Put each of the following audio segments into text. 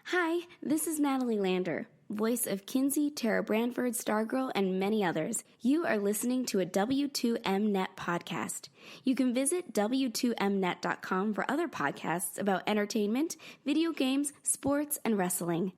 Hi, this is Natalie Lander, voice of Kinsey, Tara Branford, Stargirl, and many others. You are listening to a W2Mnet podcast. You can visit W2Mnet.com for other podcasts about entertainment, video games, sports, and wrestling.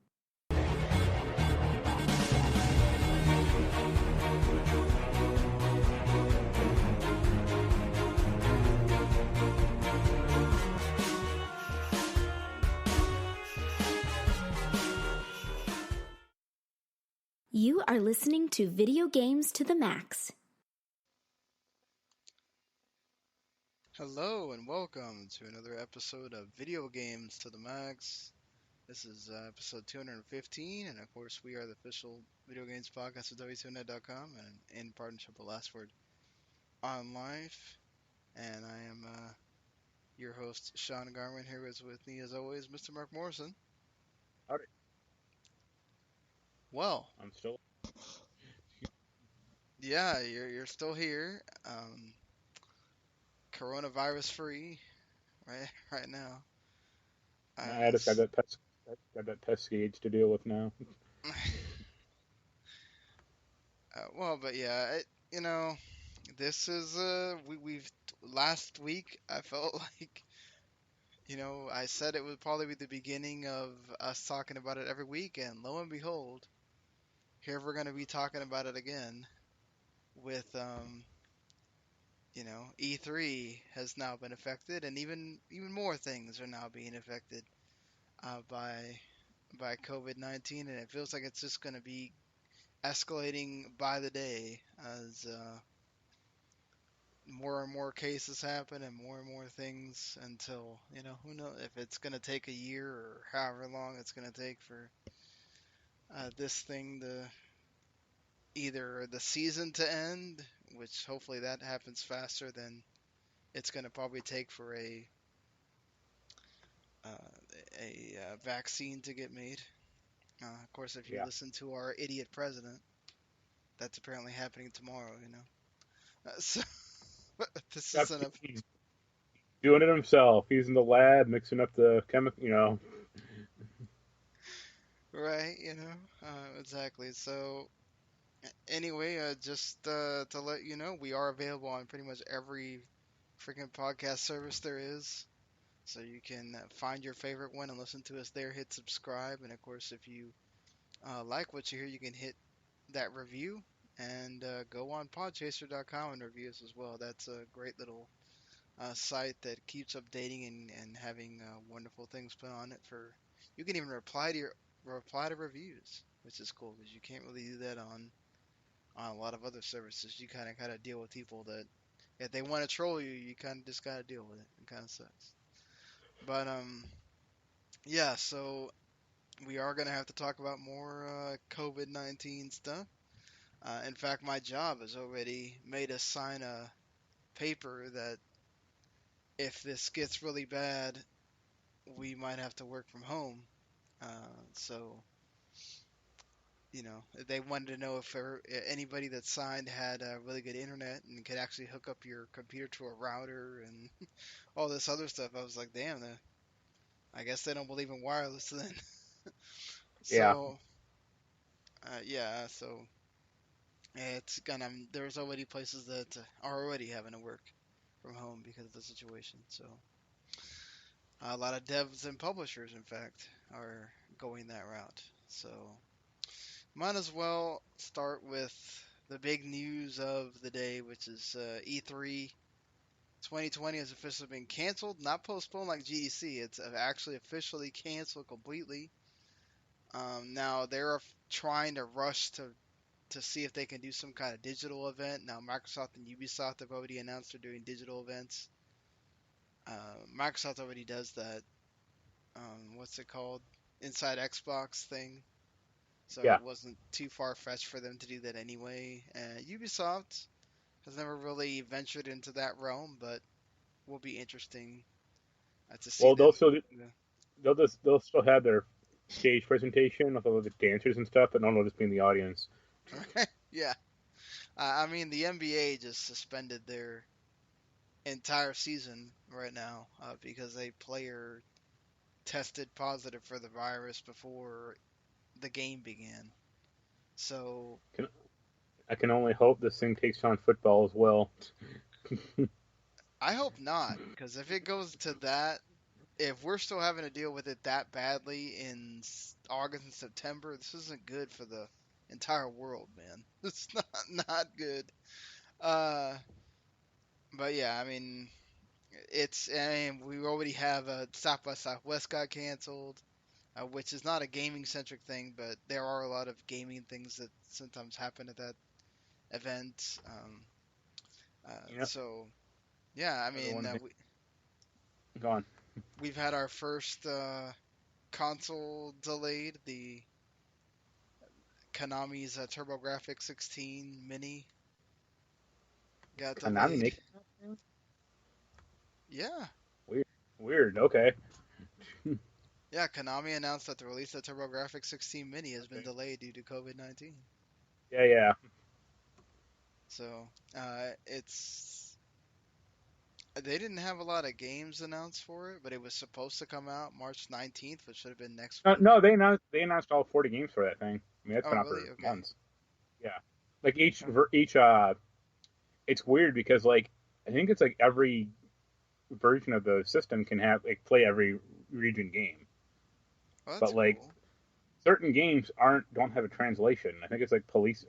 You are listening to Video Games to the Max. Hello and welcome to another episode of Video Games to the Max. This is episode 215, and of course we are the official video games podcast of W2Net.com and in partnership with Last Word on Life. And I am your host, Sean Garmer. Here is with me, as always, Mr. Marc Morrison. Howdy. Well, I'm still. yeah, you're still here, coronavirus free, right now. I just got that pesky to deal with now. Well, but yeah, this is we've last week I felt like I said it would probably be the beginning of us talking about it every week, and lo and behold, here we're going to be talking about it again with E3 has now been affected, and even more things are now being affected by COVID-19, and it feels like it's just going to be escalating by the day as more and more cases happen and more things until, who knows if it's going to take a year or however long it's going to take for this thing to either the season to end, which hopefully that happens faster than it's going to probably take for a vaccine to get made. Of course, if you Yeah. listen to our idiot president, that's apparently happening tomorrow, So this Yep, isn't a he's doing it himself. He's in the lab mixing up the chemical. right, exactly. So anyway, just to let you know, we are available on pretty much every freaking podcast service there is. So you can find your favorite one and listen to us there. Hit subscribe, and of course, if you like what you hear, you can hit that review and go on Podchaser.com and review us as well. That's a great little site that keeps updating and having wonderful things put on it. For you can even reply to reviews, which is cool because you can't really do that on a lot of other services. You kind of gotta deal with people that if they want to troll you, you kind of just gotta deal with it. It kind of sucks. But yeah. So we are gonna have to talk about more COVID-19 stuff. In fact, my job has already made us sign a paper that if this gets really bad, we might have to work from home. So they wanted to know if anybody that signed had really good internet and could actually hook up your computer to a router and all this other stuff. I was like, damn, I guess they don't believe in wireless then. Yeah. So, yeah, so it's gonna, there's already places that are already having to work from home because of the situation. So, a lot of devs and publishers, in fact, are going that route. So, might as well start with the big news of the day, which is E3 2020 has officially been canceled, not postponed like GDC. It's actually officially canceled completely. Now they're trying to rush to see if they can do some kind of digital event. Now Microsoft and Ubisoft have already announced they're doing digital events. Microsoft already does that. What's it called? Inside Xbox thing. So Yeah. it wasn't too far fetched for them to do that anyway. Ubisoft has never really ventured into that realm, but will be interesting to see Well, them. Yeah. they'll still have their stage presentation with all the dancers and stuff, but no one will just be in the audience. Yeah. I mean, the NBA just suspended their entire season right now because a player tested positive for the virus before the game began. So Can, I can only hope this thing takes on football as well. I hope not, because if it goes to that, if we're still having to deal with it that badly in August and September, this isn't good for the entire world, man. It's not good. Uh, but yeah, I mean, we already have South by Southwest got canceled, which is not a gaming centric thing, but there are a lot of gaming things that sometimes happen at that event. You know, So yeah, I other mean, one thing. Go on. we've had our first console delayed. The Konami's Turbografx 16 Mini got Konami delayed. making that thing? Yeah, Weird. Weird. Okay. yeah. Konami announced that the release of Turbografx 16 Mini has been Okay. delayed due to COVID-19. Yeah, yeah. So it's they didn't have a lot of games announced for it, but it was supposed to come out March 19th, which should have been next week. No, they announced all 40 games for that thing. I mean, that's Oh, been out really? for Okay. months. Yeah. Like each Oh, each it's weird because like I think it's like every version of the system can have like play every region game, well, that's but like cool. certain games aren't don't have a translation. I think it's like police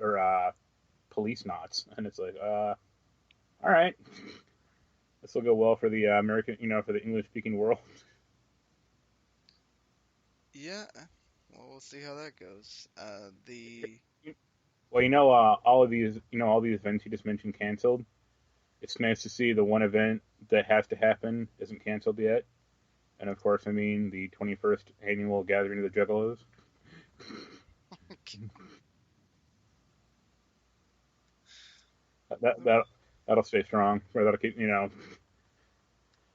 knots, and it's like all right, this will go well for the American, for the English speaking world. Yeah. Well, we'll see how that goes. The Well, all these events you just mentioned canceled. It's nice to see the one event that has to happen isn't canceled yet. And of course, I mean the 21st annual gathering of the Juggalos. That that that'll stay strong. Or that'll keep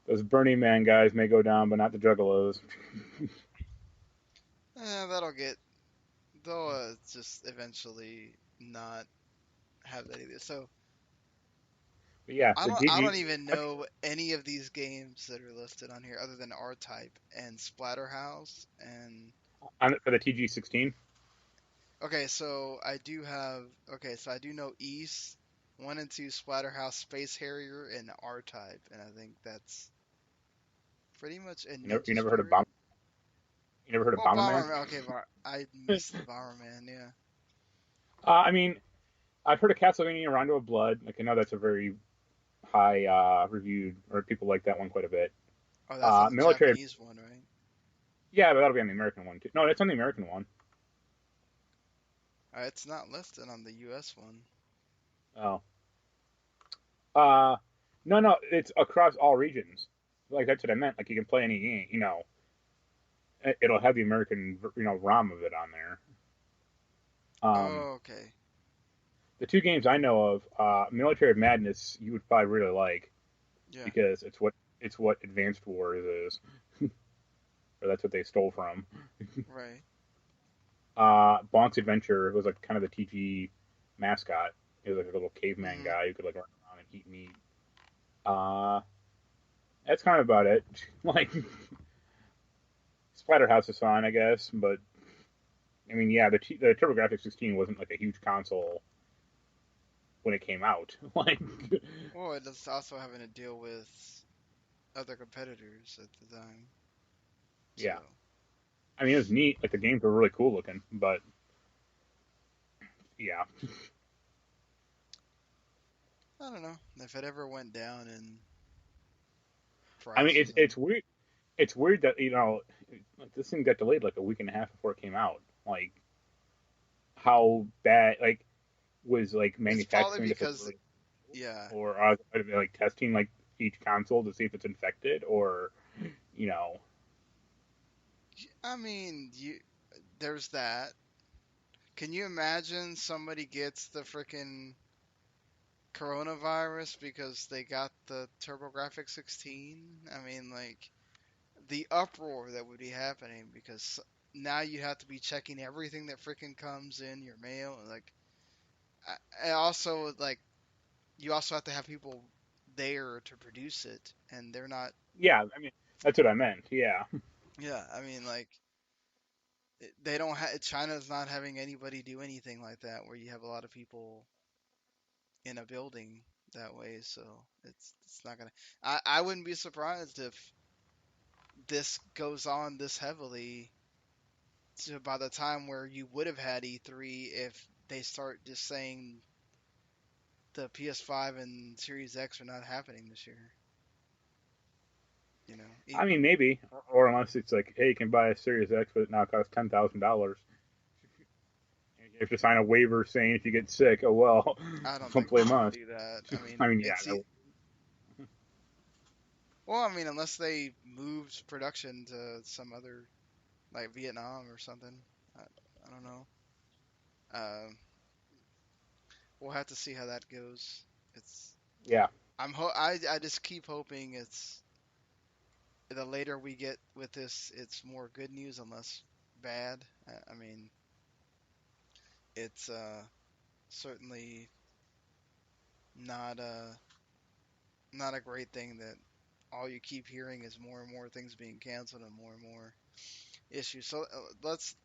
those Burning Man guys may go down, but not the Juggalos. that'll get. They'll just eventually not have that either. So But yeah, I the don't. I DG don't even know any of these games that are listed on here other than R-Type and Splatterhouse and for the TG16. okay, so I do have. Okay, so I do know East, 1 and 2, Splatterhouse, Space Harrier, and R-Type, and I think that's pretty much a You Ninja never heard of Spirit. You never heard of Well, Bomberman? Bomberman. Okay, I missed the Bomberman. Yeah. I mean, I've heard of Castlevania Rondo of Blood. Like I know that's a very high reviewed, or people like that one quite a bit. Oh, that's on the Military, Japanese one, right? yeah, but that'll be on the American one too. No, that's on the American one. It's not listed on the U.S. one. Oh, uh, no, it's across all regions. Like that's what I meant. Like you can play any game. It'll have the American, ROM of it on there. Um, Oh, okay. the two games I know of, Military of Madness, you would probably really like Yeah. because it's what Advanced Wars is, or that's what they stole from. Right. Bonk's Adventure was like kind of the TG mascot. He was like a little caveman Mhm. guy who could like run around and eat meat. Uh, that's kind of about it. Like Splatterhouse is fine, I guess, but I mean, yeah, the TurboGrafx 16 wasn't like a huge console when it came out. Like, Well, it's also having to deal with other competitors at the time. So yeah, I mean, it was neat. Like the games were really cool looking, but yeah, I don't know if it ever went down in I mean, price or it's something. weird. It's weird that like this thing got delayed like a week and a half before it came out. Like how bad was like It's probably manufacturing this like because really, yeah. or are they like testing like each console to see if it's infected, or you know, I mean, there's that. Can you imagine somebody gets the freaking coronavirus because they got the TurboGrafx 16? I mean, like the uproar that would be happening because now you have to be checking everything that freaking comes in your mail and like and also like you also have to have people there to produce it and they're not yeah. I mean, that's what I meant. Yeah, Yeah, I mean, like they don't China's not having anybody do anything like that where you have a lot of people in a building that way, so it's not gonna. I wouldn't be surprised if this goes on this heavily to by the time where you would have had E3 if they start just saying the PS5 and Series X are not happening this year. You know, I mean, maybe, or unless it's like, hey, you can buy a Series X, but it now costs $10,000. You have to sign a waiver saying if you get sick, oh well, I don't don't think play they're gonna much. do that. I I mean, mean, yeah, well, I mean, unless they moved production to some other like Vietnam or something. I, I don't know. Um, we'll have to see how that goes. It's yeah, I just keep hoping it's the later we get with this, it's more good news and less bad. I mean, it's certainly not not a great thing that all you keep hearing is more and more things being canceled and more issues. So let's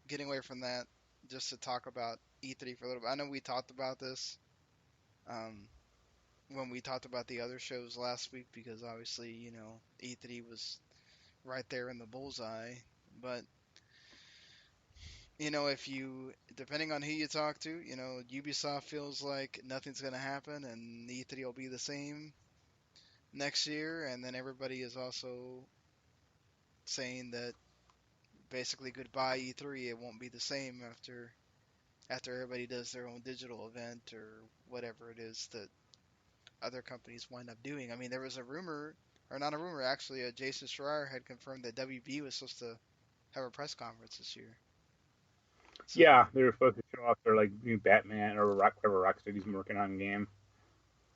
getting away from that just to talk about E3 for a little bit. I know we talked about this um, when we talked about the other shows last week because obviously, E3 was right there in the bullseye. But, if you, depending on who you talk to, Ubisoft feels like nothing's going to happen and E3 will be the same next year. And then everybody is also saying that basically goodbye E3. It won't be the same after everybody does their own digital event or whatever it is that other companies wind up doing. I mean, there was a rumor, or not a rumor, actually, Jason Schreier had confirmed that WB was supposed to have a press conference this year. So, yeah, they were supposed to show off their like new Batman or whatever Rocksteady's working on game.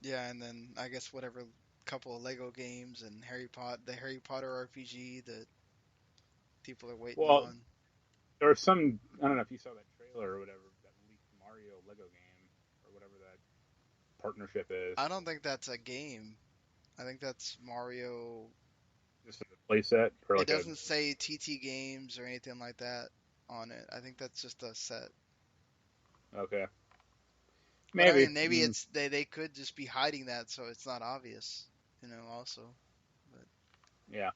yeah, and then I guess whatever couple of Lego games and the Harry Potter RPG that people are waiting Well, on. there was some, I don't know if you saw that trailer or whatever that leaked Mario Lego game or whatever that partnership is. I don't think that's a game. I think that's Mario. Just like a playset or It like a doesn't say TT Games or anything like that on it. I think that's just a set. okay, But I maybe. mean, maybe it's they could just be hiding that so it's not obvious, also. But Yeah,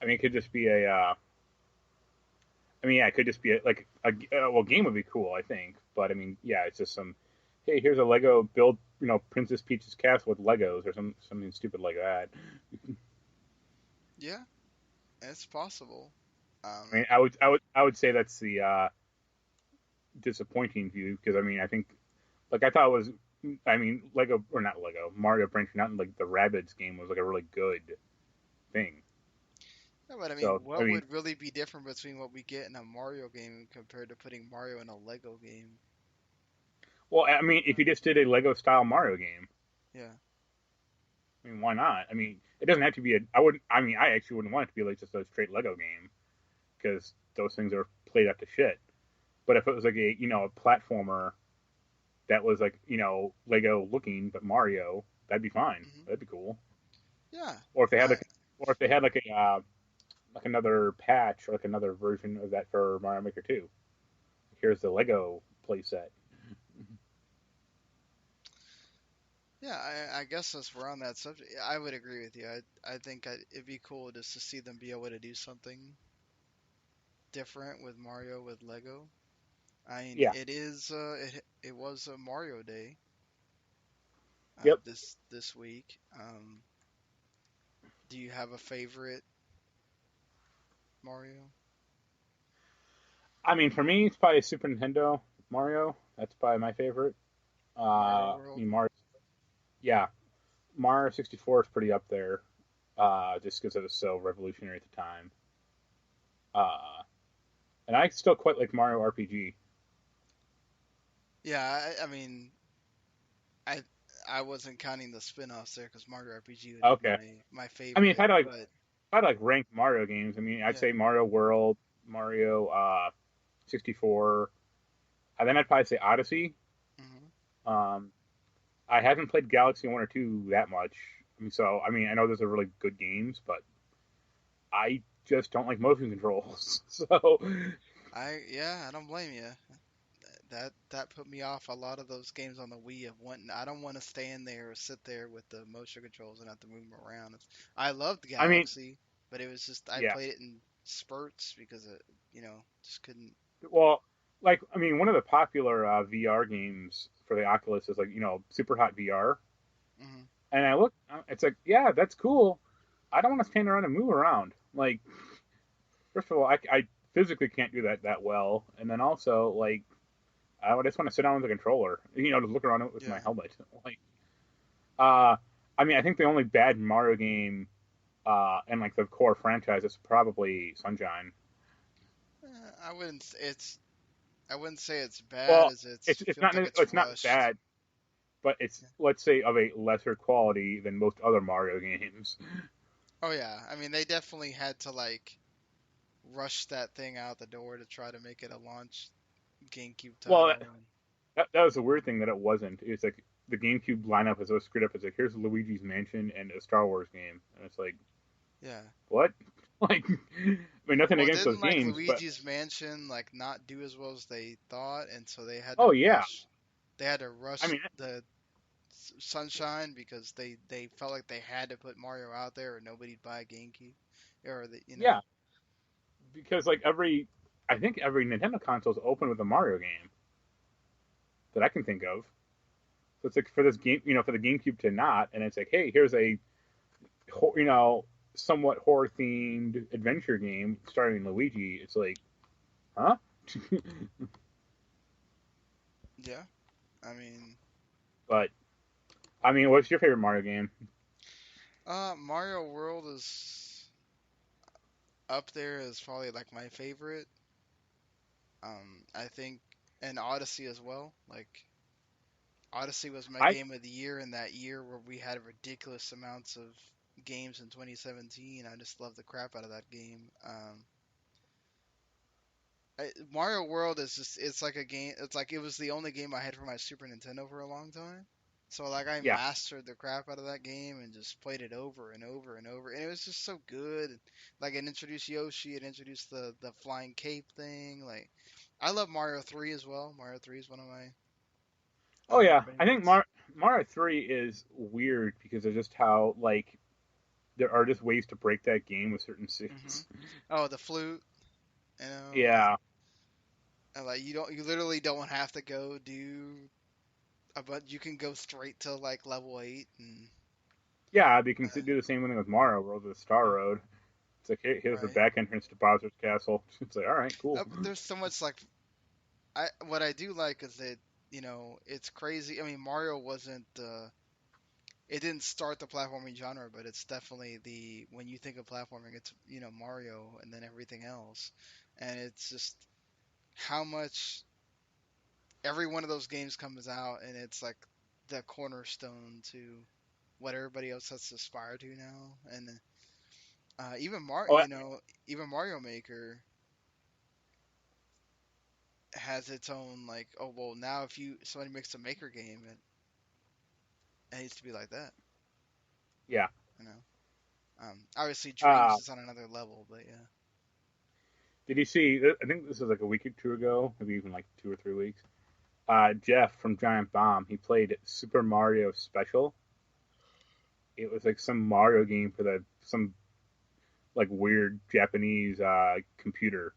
I mean, it could just be a. I mean, yeah, it could just be well, game would be cool, I think. But I mean, yeah, it's just some. Hey, here's a Lego build, Princess Peach's castle with Legos or something stupid like that. yeah, it's possible. I mean, Um, I would say that's the disappointing view because I mean, I think like I thought it was. I mean, Lego or not Lego, Mario branching out like the Rabbids game was like a really good thing. yeah, but I mean, So I what mean, would really be different between what we get in a Mario game compared to putting Mario in a Lego game? well, I mean, if you just did a Lego style Mario game, Yeah. I mean, why not? I mean, it doesn't have to be a. I wouldn't. I mean, I actually wouldn't want it to be like just a straight Lego game because those things are played up to shit. But if it was like a platformer that was like Lego looking but Mario, that'd be fine. Hmm. That'd be cool. Yeah. Or if they had I like, or if they had like a like another patch or like another version of that for Mario Maker 2. Here's the Lego playset. yeah, I guess since we're on that subject, I would agree with you. I think it'd be cool just to see them be able to do something different with Mario with Lego. I mean, Yeah. it was a Mario Day Yep. this week. Do you have a favorite Mario? I mean, for me, it's probably Super Nintendo Mario. That's probably my favorite. Mario I World? mean, Mario. Yeah, Mario 64 is pretty up there, just because it was so revolutionary at the time. Uh, and I still quite like Mario RPG. Yeah, I mean, I I wasn't counting the spin-offs there because Mario RPG would be Okay. my I mean, favorite, but if I had like rank Mario games, I mean, I'd yeah. say Mario World, Mario 64, and then I'd probably say Odyssey. Hmm. Um, I haven't played Galaxy 1 or 2 that much. I mean, so I mean, I know those are really good games, but I just don't like motion controls. So, I don't blame you. That put me off a lot of those games on the Wii of wanting. I don't want to stand there or sit there with the motion controls and have to move them around. I loved I mean, Galaxy, but it was just I yeah. played it in spurts because just couldn't. Well, like I mean, one of the popular VR games for the Oculus is like Super Hot VR, Hmm. and I look, it's like yeah, that's cool. I don't want to stand around and move around. Like, first of all, I physically can't do that well, and then also like I just want to sit down with the controller, just look around with my Yeah. helmet. Like, uh, I mean, I think the only bad Mario game, and like the core franchise is probably Sunshine. I wouldn't. I wouldn't say it's bad Well, as it's feels like it's it's not rushed. bad, but it's let's say of a lesser quality than most other Mario games. Oh yeah, I mean they definitely had to like rush that thing out the door to try to make it a launch GameCube Well, title. And that was the weird thing that it wasn't. It's like the GameCube lineup is so screwed up. It's like here's Luigi's Mansion and a Star Wars game, and it's like yeah. what? Like, I mean, nothing Well, against didn't those like games, but Luigi's Mansion like not do as well as they thought, and so they had to oh yeah, rush. They had to I rush mean, the Sunshine because they felt like they had to put Mario out there or nobody'd buy a GameCube, or yeah, because like I think every Nintendo console is open with a Mario game that I can think of. So it's like for this game, for the GameCube to not, and it's like, hey, here's a somewhat horror themed adventure game starring Luigi. It's like, huh? yeah. I mean, But I mean, what's your favorite Mario game? Mario World is up there as probably like my favorite. I think, and Odyssey as well. Like Odyssey was my I game of the year in that year where we had ridiculous amounts of games in 2017. I just love the crap out of that game. Mario World is just it's like a game. It's like it was the only game I had for my Super Nintendo for a long time. So like I yeah. mastered the crap out of that game and just played it over and over and over, and it was just so good. Like it introduced Yoshi, it introduced the flying cape thing. Like I love Mario 3 as well. Mario 3 is one of my Oh yeah. I think favorites. Mario 3 is weird because of just how like there are just ways to break that game with certain Hmm. suits. Oh, the flute, Yeah. and like you literally don't have to go do but you can go straight to like level 8 and Yeah, they can uh, do the same thing with Mario World with Star Road. It's like, hey, here's the right. back entrance to Bowser's Castle. It's like, all right, cool. But there's so much like I what I do like is that it's crazy. I mean Mario wasn't it didn't start the platforming genre, but it's definitely the when you think of platforming, it's Mario and then everything else, and it's just how much every one of those games comes out and it's like the cornerstone to what everybody else has to aspire to now, and even Oh, even Mario Maker has its own like oh well now if you somebody makes a Maker game it needs to be like that, yeah. you know. Obviously Uh, Dreams is on another level, but yeah. did you see? I think this was like a week or two ago, maybe even like 2 or 3 weeks. Jeff from Giant Bomb, he played Super Mario Special. It was like some Mario game for some like weird Japanese computer,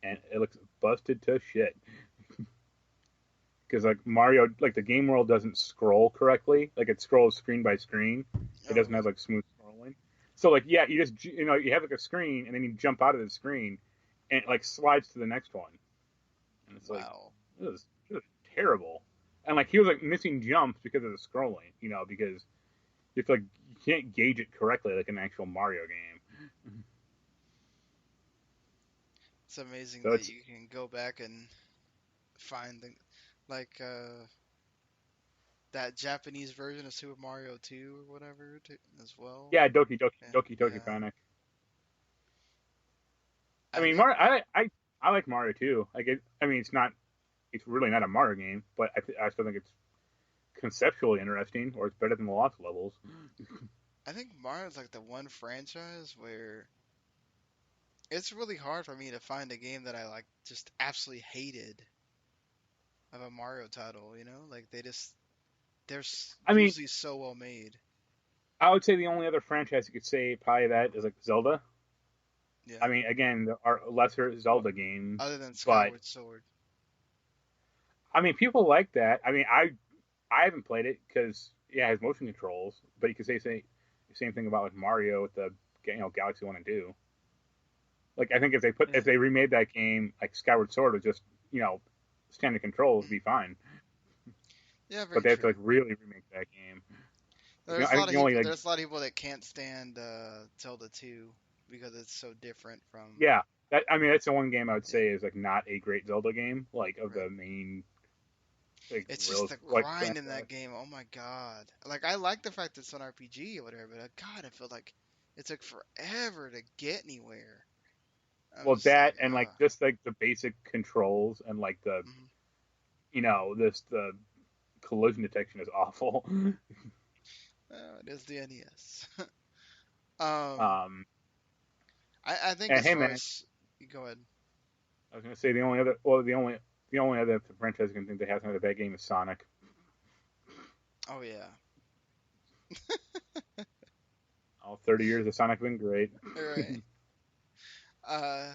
and it looks busted to shit. Because like Mario, like the game world doesn't scroll correctly. Like it scrolls screen by screen. It doesn't Oh have like smooth scrolling. So like yeah, you just you have like a screen and then you jump out of the screen, and it like slides to the next one, and it's like wow. this is terrible. And like he was like missing jumps because of the scrolling, because you have to, like you can't gauge it correctly like an actual Mario game. It's amazing So that it's you can go back and find the like that Japanese version of Super Mario 2 or whatever as well. yeah, Yeah, Doki yeah. Panic. I I mean, think Mario, I like Mario too. Like I mean, it's really not a Mario game, but I still think it's conceptually interesting, or it's better than the Lost levels. I think Mario's like the one franchise where it's really hard for me to find a game that I like just absolutely hated of a Mario title, you know? Like I mean, usually so well made. I would say the only other franchise you could say probably that is like Zelda. I Yeah. mean, again, there are lesser Zelda games, Other than but Skyward Sword. I mean, people like that. I mean, I haven't played it because yeah, it has motion controls, but you could say the same thing about like Mario with the Galaxy 1 and 2. Like I think if Yeah. they remade that game like Skyward Sword with just standard controls, it'd Mhm. be fine. Yeah, But very they have to true. like really remake that game. Like, There's a I lot think of the only people. like There's a lot of people that can't stand Zelda 2 because it's so different from. yeah, that I mean that's the one game I would Yeah, say is like not a great Zelda game like of right. the main like It's just real the like grind in that franchise. game. Oh my god! Like I like the fact that it's an RPG or whatever, but God, I feel like it took forever to get anywhere. I Well, was just that like, and like just like the basic controls and like the mhm. this the collision detection is awful. Oh, it is the NES. um, um, I think and as hey far man, as you go ahead. I was gonna say the only other franchise I can think that has another bad game is Sonic. Oh yeah, All 30 years of Sonic have been great. all right. Uh,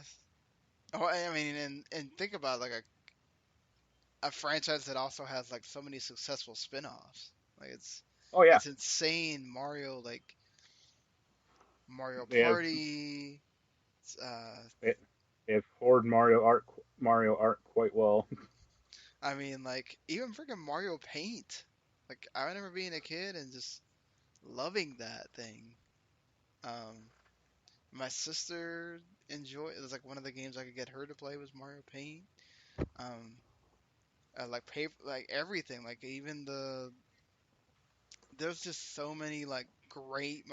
oh, I mean, and think about like a franchise that also has like so many successful spin-offs. Like Oh yeah, it's insane. Mario, like Mario they have Party. Uh, they, they have Horde Mario Art quite well. I mean, like even freaking Mario Paint. Like I remember being a kid and just loving that thing. Um, my sister enjoyed. It was like one of the games I could get her to play was Mario Paint. Um, like paper, like everything. Like even there's just so many like great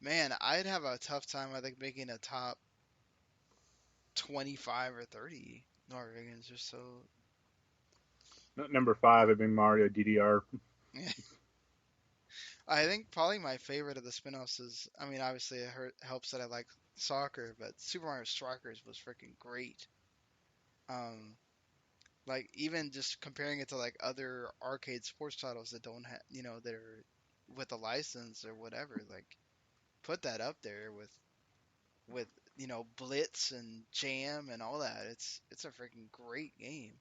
man, I'd have a tough time I think making a top 25 or 30 Norwegians are so Number five, I've been Mario DDR. I think probably my favorite of the spin-offs is I mean obviously helps that I like soccer, but Super Mario Strikers was freaking great. Um like even just comparing it to like other arcade sports titles that don't have that are with a license or whatever, like put that up there with Blitz and Jam and all that. It's a freaking great game.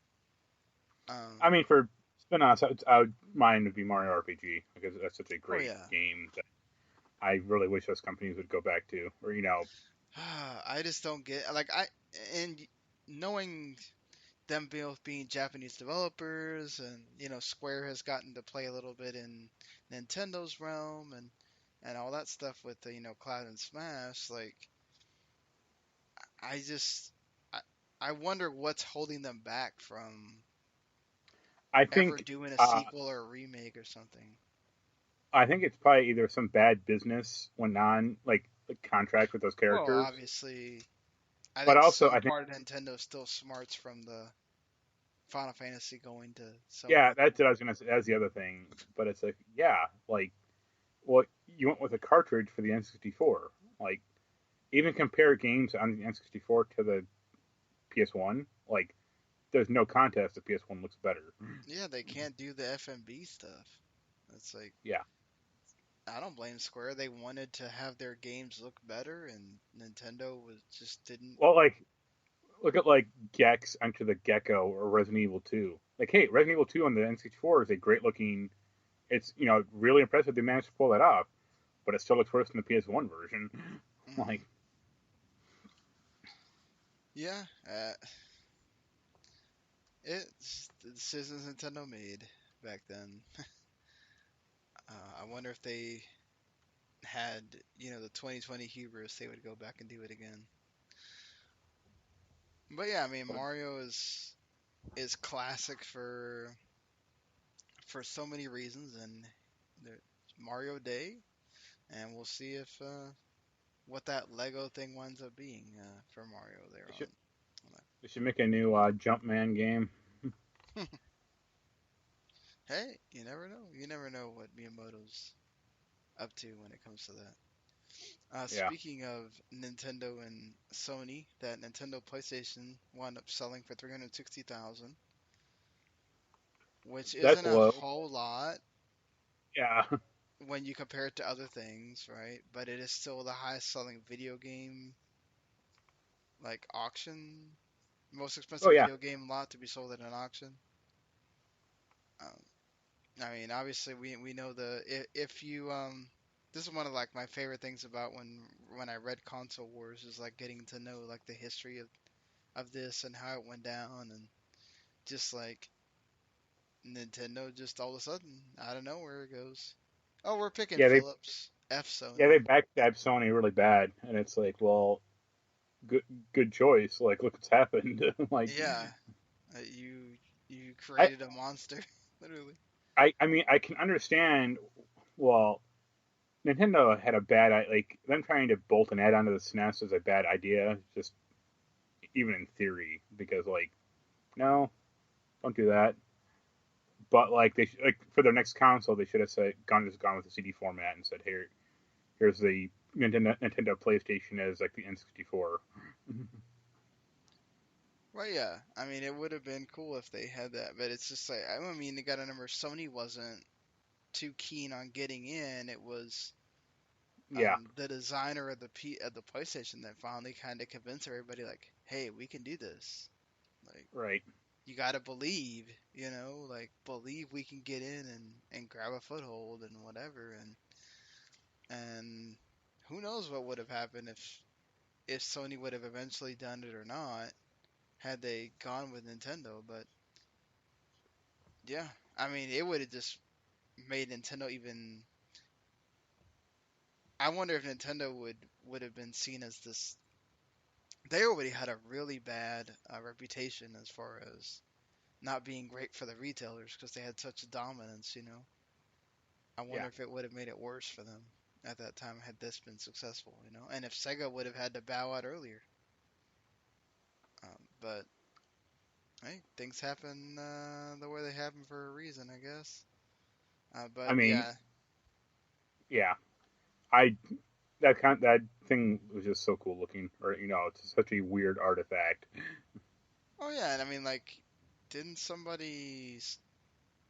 I Um, mean, for spin-offs, I would mine would be Mario RPG because that's such a oh great yeah. game that I really wish those companies would go back to. Or I just don't get like and knowing them both being Japanese developers and Square has gotten to play a little bit in Nintendo's realm and all that stuff with the Cloud and Smash like I just I, I wonder what's holding them back from I ever think doing a uh, sequel or a remake or something. I think it's probably either some bad business went on, like contract with those Well, characters, obviously, I but think also some I think part of Nintendo still smarts from the Final Fantasy going to yeah, Sony. that's what I was gonna say. That's the other thing. But it's like yeah, like well, you went with a cartridge for the N64. Like even compare games on the N64 to the PS1. Like there's no contest. The PS1 looks better. Yeah, they can't do the FMB stuff. It's like Yeah. I don't blame Square. They wanted to have their games look better, and Nintendo was just didn't. Well, like look at like Gex Enter the Gecko or Resident Evil 2. Like, hey, Resident Evil 2 on the N64 is a great looking. It's really impressive they managed to pull that off, but it still looks worse than the PS1 version. Hmm. Like, Yeah, it's the decisions Nintendo made back then. I wonder if they had the 2020 hubris, they would go back and do it again. But yeah, I mean but Mario is classic for so many reasons, and there's Mario Day, and we'll see if what that Lego thing winds up being for Mario there they should on they should make a new Jumpman game. that. Hey, you never know. You never know what Miyamoto's up to when it comes to that. Yeah, Speaking of Nintendo and Sony, that Nintendo PlayStation wound up selling for 360,000, which that's isn't a low. whole lot Yeah, when you compare it to other things, right? But it is still the highest selling video game like auction, most oh expensive yeah, video game lot to be sold at an auction. Um, I mean, obviously we know if you this is one of like my favorite things about when I read Console Wars is like getting to know like the history of this and how it went down and just like Nintendo just all of a sudden out of nowhere it goes, oh, we're picking yeah Philips, F they Sony. backstabbed Sony really bad, and it's like, well, good choice. Like, look what's happened. Like, Yeah, you I created a monster, literally. I mean, I can understand. Well, Nintendo had a bad like them trying to bolt an add-on to the SNES is a bad idea, just even in theory, because like no, don't do that. But like like for their next console, they should have said gone with the CD format and said here's the Nintendo PlayStation as like the N64. Well, yeah, I mean it would have been cool if they had that, but it's just like I mean they got a number. Sony wasn't too keen on getting in. It was Yeah, the designer of the PlayStation that finally kind of convinced everybody like, hey, we can do this. Like right. you gotta believe, like believe we can get in and grab a foothold and whatever and who knows what would have happened if Sony would have eventually done it or not had they gone with Nintendo. But yeah, I mean it would have just made Nintendo even. I wonder if Nintendo would have been seen as this. They already had a really bad reputation as far as not being great for the retailers because they had such a dominance. I Yeah, wonder if it would have made it worse for them at that time had this been successful. And if Sega would have had to bow out earlier. But hey, things happen the way they happen for a reason, I guess. I But mean, yeah, yeah, I that thing was just so cool looking, or it's such a weird artifact. oh yeah, and I mean like, didn't somebody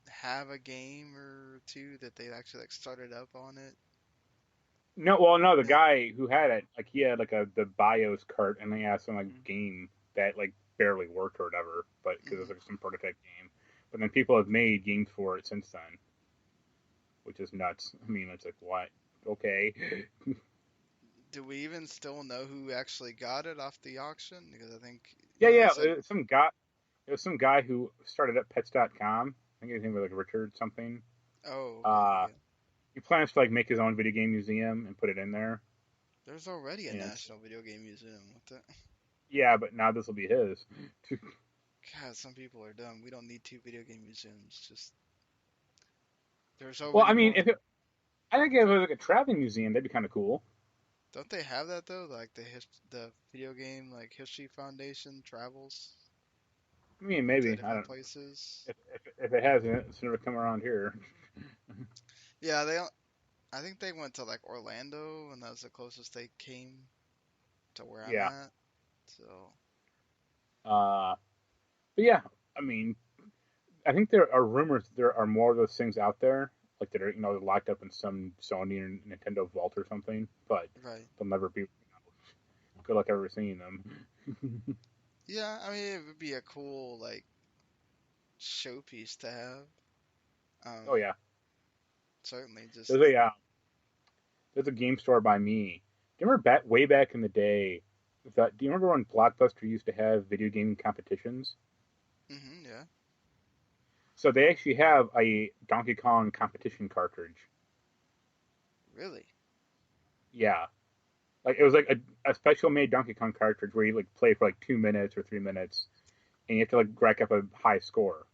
have a game or two that they actually like started up on it? No, well, no, the Yeah. guy who had it, like, he had like the BIOS cart, and they had some like Mm-hmm. game that like barely worked or whatever, but because it was Mm-hmm. like some prototype game. But then people have made games for it since then, which is nuts. I mean, it's like what? Okay, Do we even still know who actually got it off the auction? Because I think, yeah, they yeah. said, It was some guy who started up Pets.com. I think his name was like Richard something. oh, okay, Uh, yeah. he plans to like make his own video game museum and put it in there. There's already a And National Video Game Museum. What the? yeah, but now this will be his. God, some people are dumb. We don't need two video game museums. Just there's Well, already I mean, one. I think if it was like a traveling museum, that'd be kind of cool. Don't they have that though? Like the video game like History Foundation travels I mean, to maybe I different don't. places. If it hasn't, it's never come around here. Yeah, I think they went to like Orlando, and that's the closest they came to where I'm Yeah. at. So, Uh, but yeah, I mean, I think there are rumors there are more of those things out there, like that are locked up in some Sony or Nintendo vault or something, but right. they'll never be. Good luck ever seeing them. Yeah, I mean it would be a cool like showpiece to have. Oh Um, yeah, certainly just there's a game store by me. Do you remember way back in the day? Do you remember when Blockbuster used to have video game competitions? yeah. So they actually have a Donkey Kong competition cartridge. Really? Yeah, like it was like a special made Donkey Kong cartridge where you like play for like 2 minutes or 3 minutes, and you have to like rack up a high score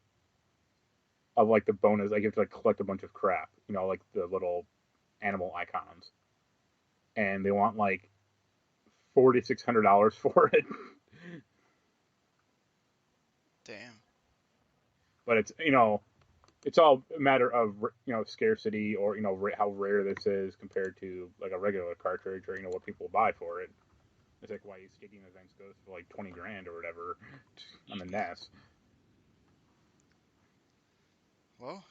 of like the bonus. Like you have to like collect a bunch of crap, like the little animal icons, and they want like $4,600 for it. Damn. But it's all a matter of scarcity, or how rare this is compared to like a regular cartridge, or what people buy for it. It's like why Stadium events goes for like 20 grand or whatever on the NES. Well,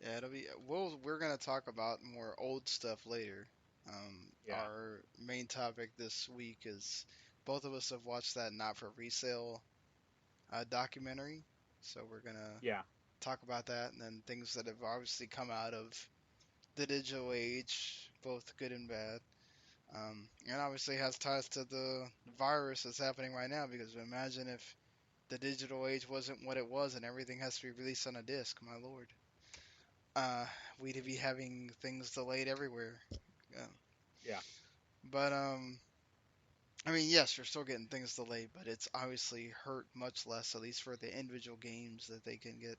yeah, it'll be. We're gonna talk about more old stuff later. Yeah, Our main topic this week is both of us have watched that Not For Resale documentary, so we're gonna yeah, talk about that, and then things that have obviously come out of the digital age, both good and bad. And obviously has ties to the virus that's happening right now, because imagine if the digital age wasn't what it was and everything has to be released on a disc, my lord. Uh, we'd be having things delayed everywhere. Yeah. yeah. But I mean, yes, you're still getting things delayed, but it's obviously hurt much less, at least for the individual games that they can get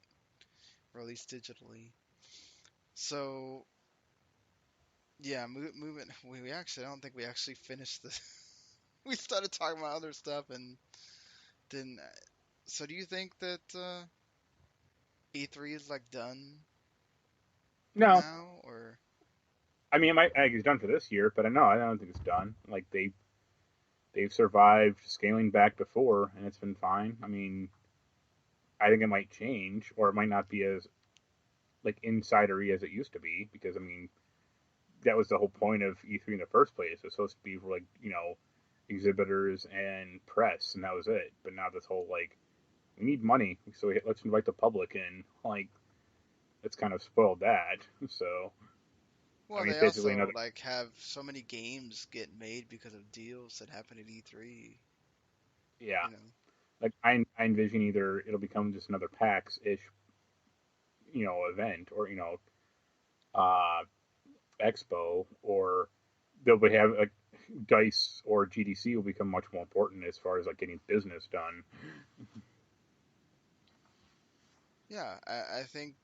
released digitally. So yeah, moving. We actually, I don't think we actually finished this. We started talking about other stuff and didn't. So do you think that E3 is like done No, now, or I mean, I think it's done for this year, but I don't think it's done. Like they've survived scaling back before, and it's been fine. I mean, I think it might change, or it might not be as like insidery as it used to be, because I mean, that was the whole point of E3 in the first place. It was supposed to be for like exhibitors and press, and that was it. But now this whole like we need money, so let's invite the public in. Like it's kind of spoiled that. So I well, mean, it's they basically also another. like have so many games get made because of deals that happen at E3. Yeah, You know, like I envision either it'll become just another PAX ish event, or uh expo, or they'll be have like Dice or GDC will become much more important as far as like getting business done. yeah, I think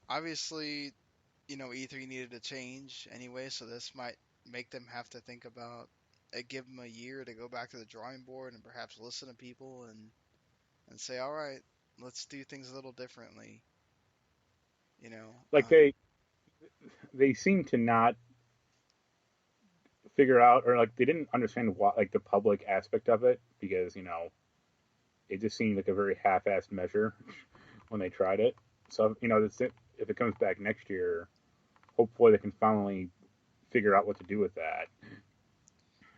obviously, E3 needed to change anyway, so this might make them have to think about give them a year to go back to the drawing board and perhaps listen to people and say, all right, let's do things a little differently. You know, Like they seem to not figure out, or like they didn't understand what like the public aspect of it, because it just seemed like a very half-assed measure when they tried it. So if it comes back next year, hopefully they can finally figure out what to do with that.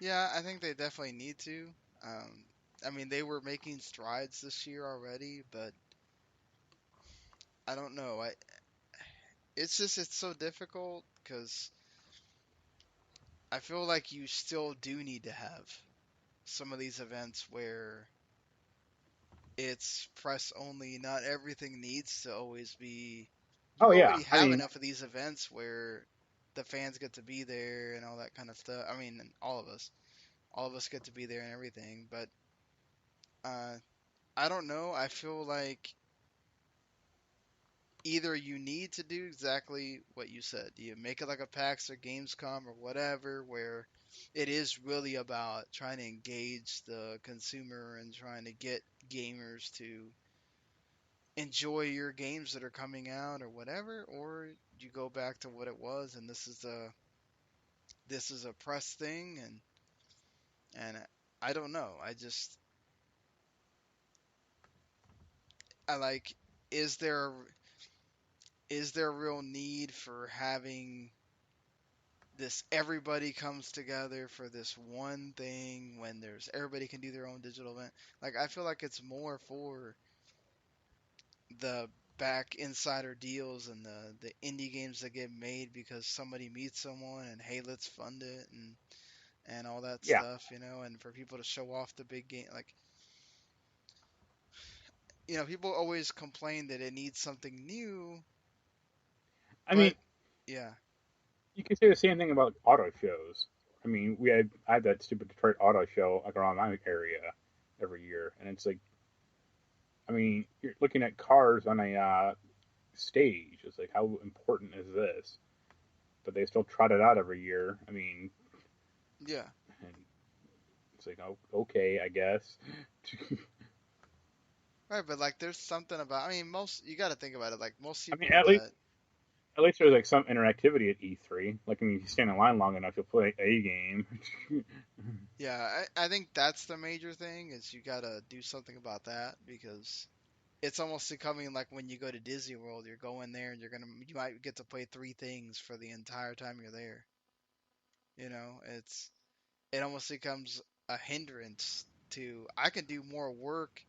yeah, I think they definitely need to. Um, I mean, they were making strides this year already, but I don't know. It's just it's so difficult because I feel like you still do need to have some of these events where it's press only. Not everything needs to always be. Oh You yeah, already I have mean, enough of these events where the fans get to be there and all that kind of stuff. I mean, all of us get to be there and everything. But uh, I don't know. I feel like either you need to do exactly what you said. You make it like a PAX or Gamescom or whatever, where it is really about trying to engage the consumer and trying to get gamers to enjoy your games that are coming out or whatever, or you go back to what it was and this is a press thing and I don't know. I like is there is there a real need for having this everybody comes together for this one thing when there's everybody can do their own digital event? Like I feel like it's more for the back insider deals and the indie games that get made because somebody meets someone and hey, let's fund it and all that yeah. stuff, and for people to show off the big game. Like, people always complain that it needs something new, I mean, but yeah. you can say the same thing about auto shows. I mean, I had that stupid Detroit auto show like around my area every year, and it's like, I mean, you're looking at cars on a stage. It's like, how important is this? But they still trot it out every year. I mean, Yeah. and it's like, oh, okay, I guess. Right, but like there's something about, I mean, most, you got to think about it, like most I mean, people that, at least there's like some interactivity at E3. Like, I mean, if you stand in line long enough, you'll play a game. yeah, I think that's the major thing is you got to do something about that because it's almost becoming like when you go to Disney World, you're going there and you might get to play three things for the entire time you're there. It almost becomes a hindrance to, I can do more work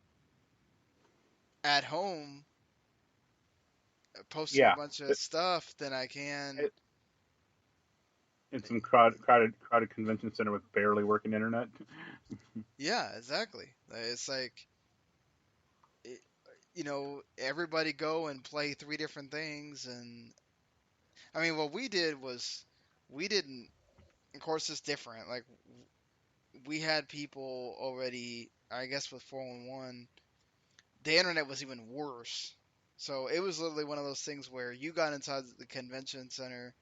at home posting a Yeah, bunch of it, stuff than I can. it, it's some crowded convention center with barely working internet. Yeah, exactly. It's like, it, everybody go and play three different things. And I mean, what we did was we didn't, of course, it's different. Like, we had people already, I guess, with 411, the internet was even worse. So it was literally one of those things where you got inside the convention center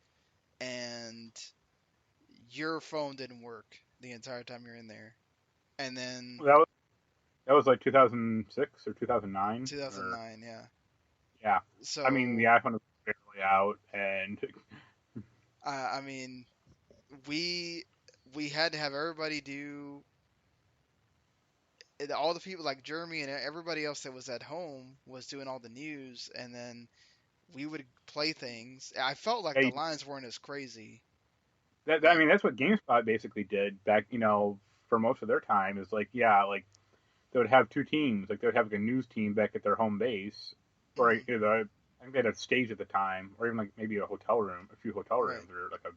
and your phone didn't work the entire time you're in there. And then That was that was like 2006 or 2009 or 2009, yeah. yeah. I mean, the So, iPhone was barely out, and I mean, we we had to have everybody do all the people like Jeremy and everybody else that was at home was doing all the news, and then we would play things. I felt like the hey, lines weren't as crazy, I but mean, that's what GameSpot basically did back, for most of their time. Is like, yeah, like they would have two teams. Like they would have like a news team back at their home base, or mhm, I think they had a stage at the time, or even like maybe a hotel room, a few hotel right, rooms, or like a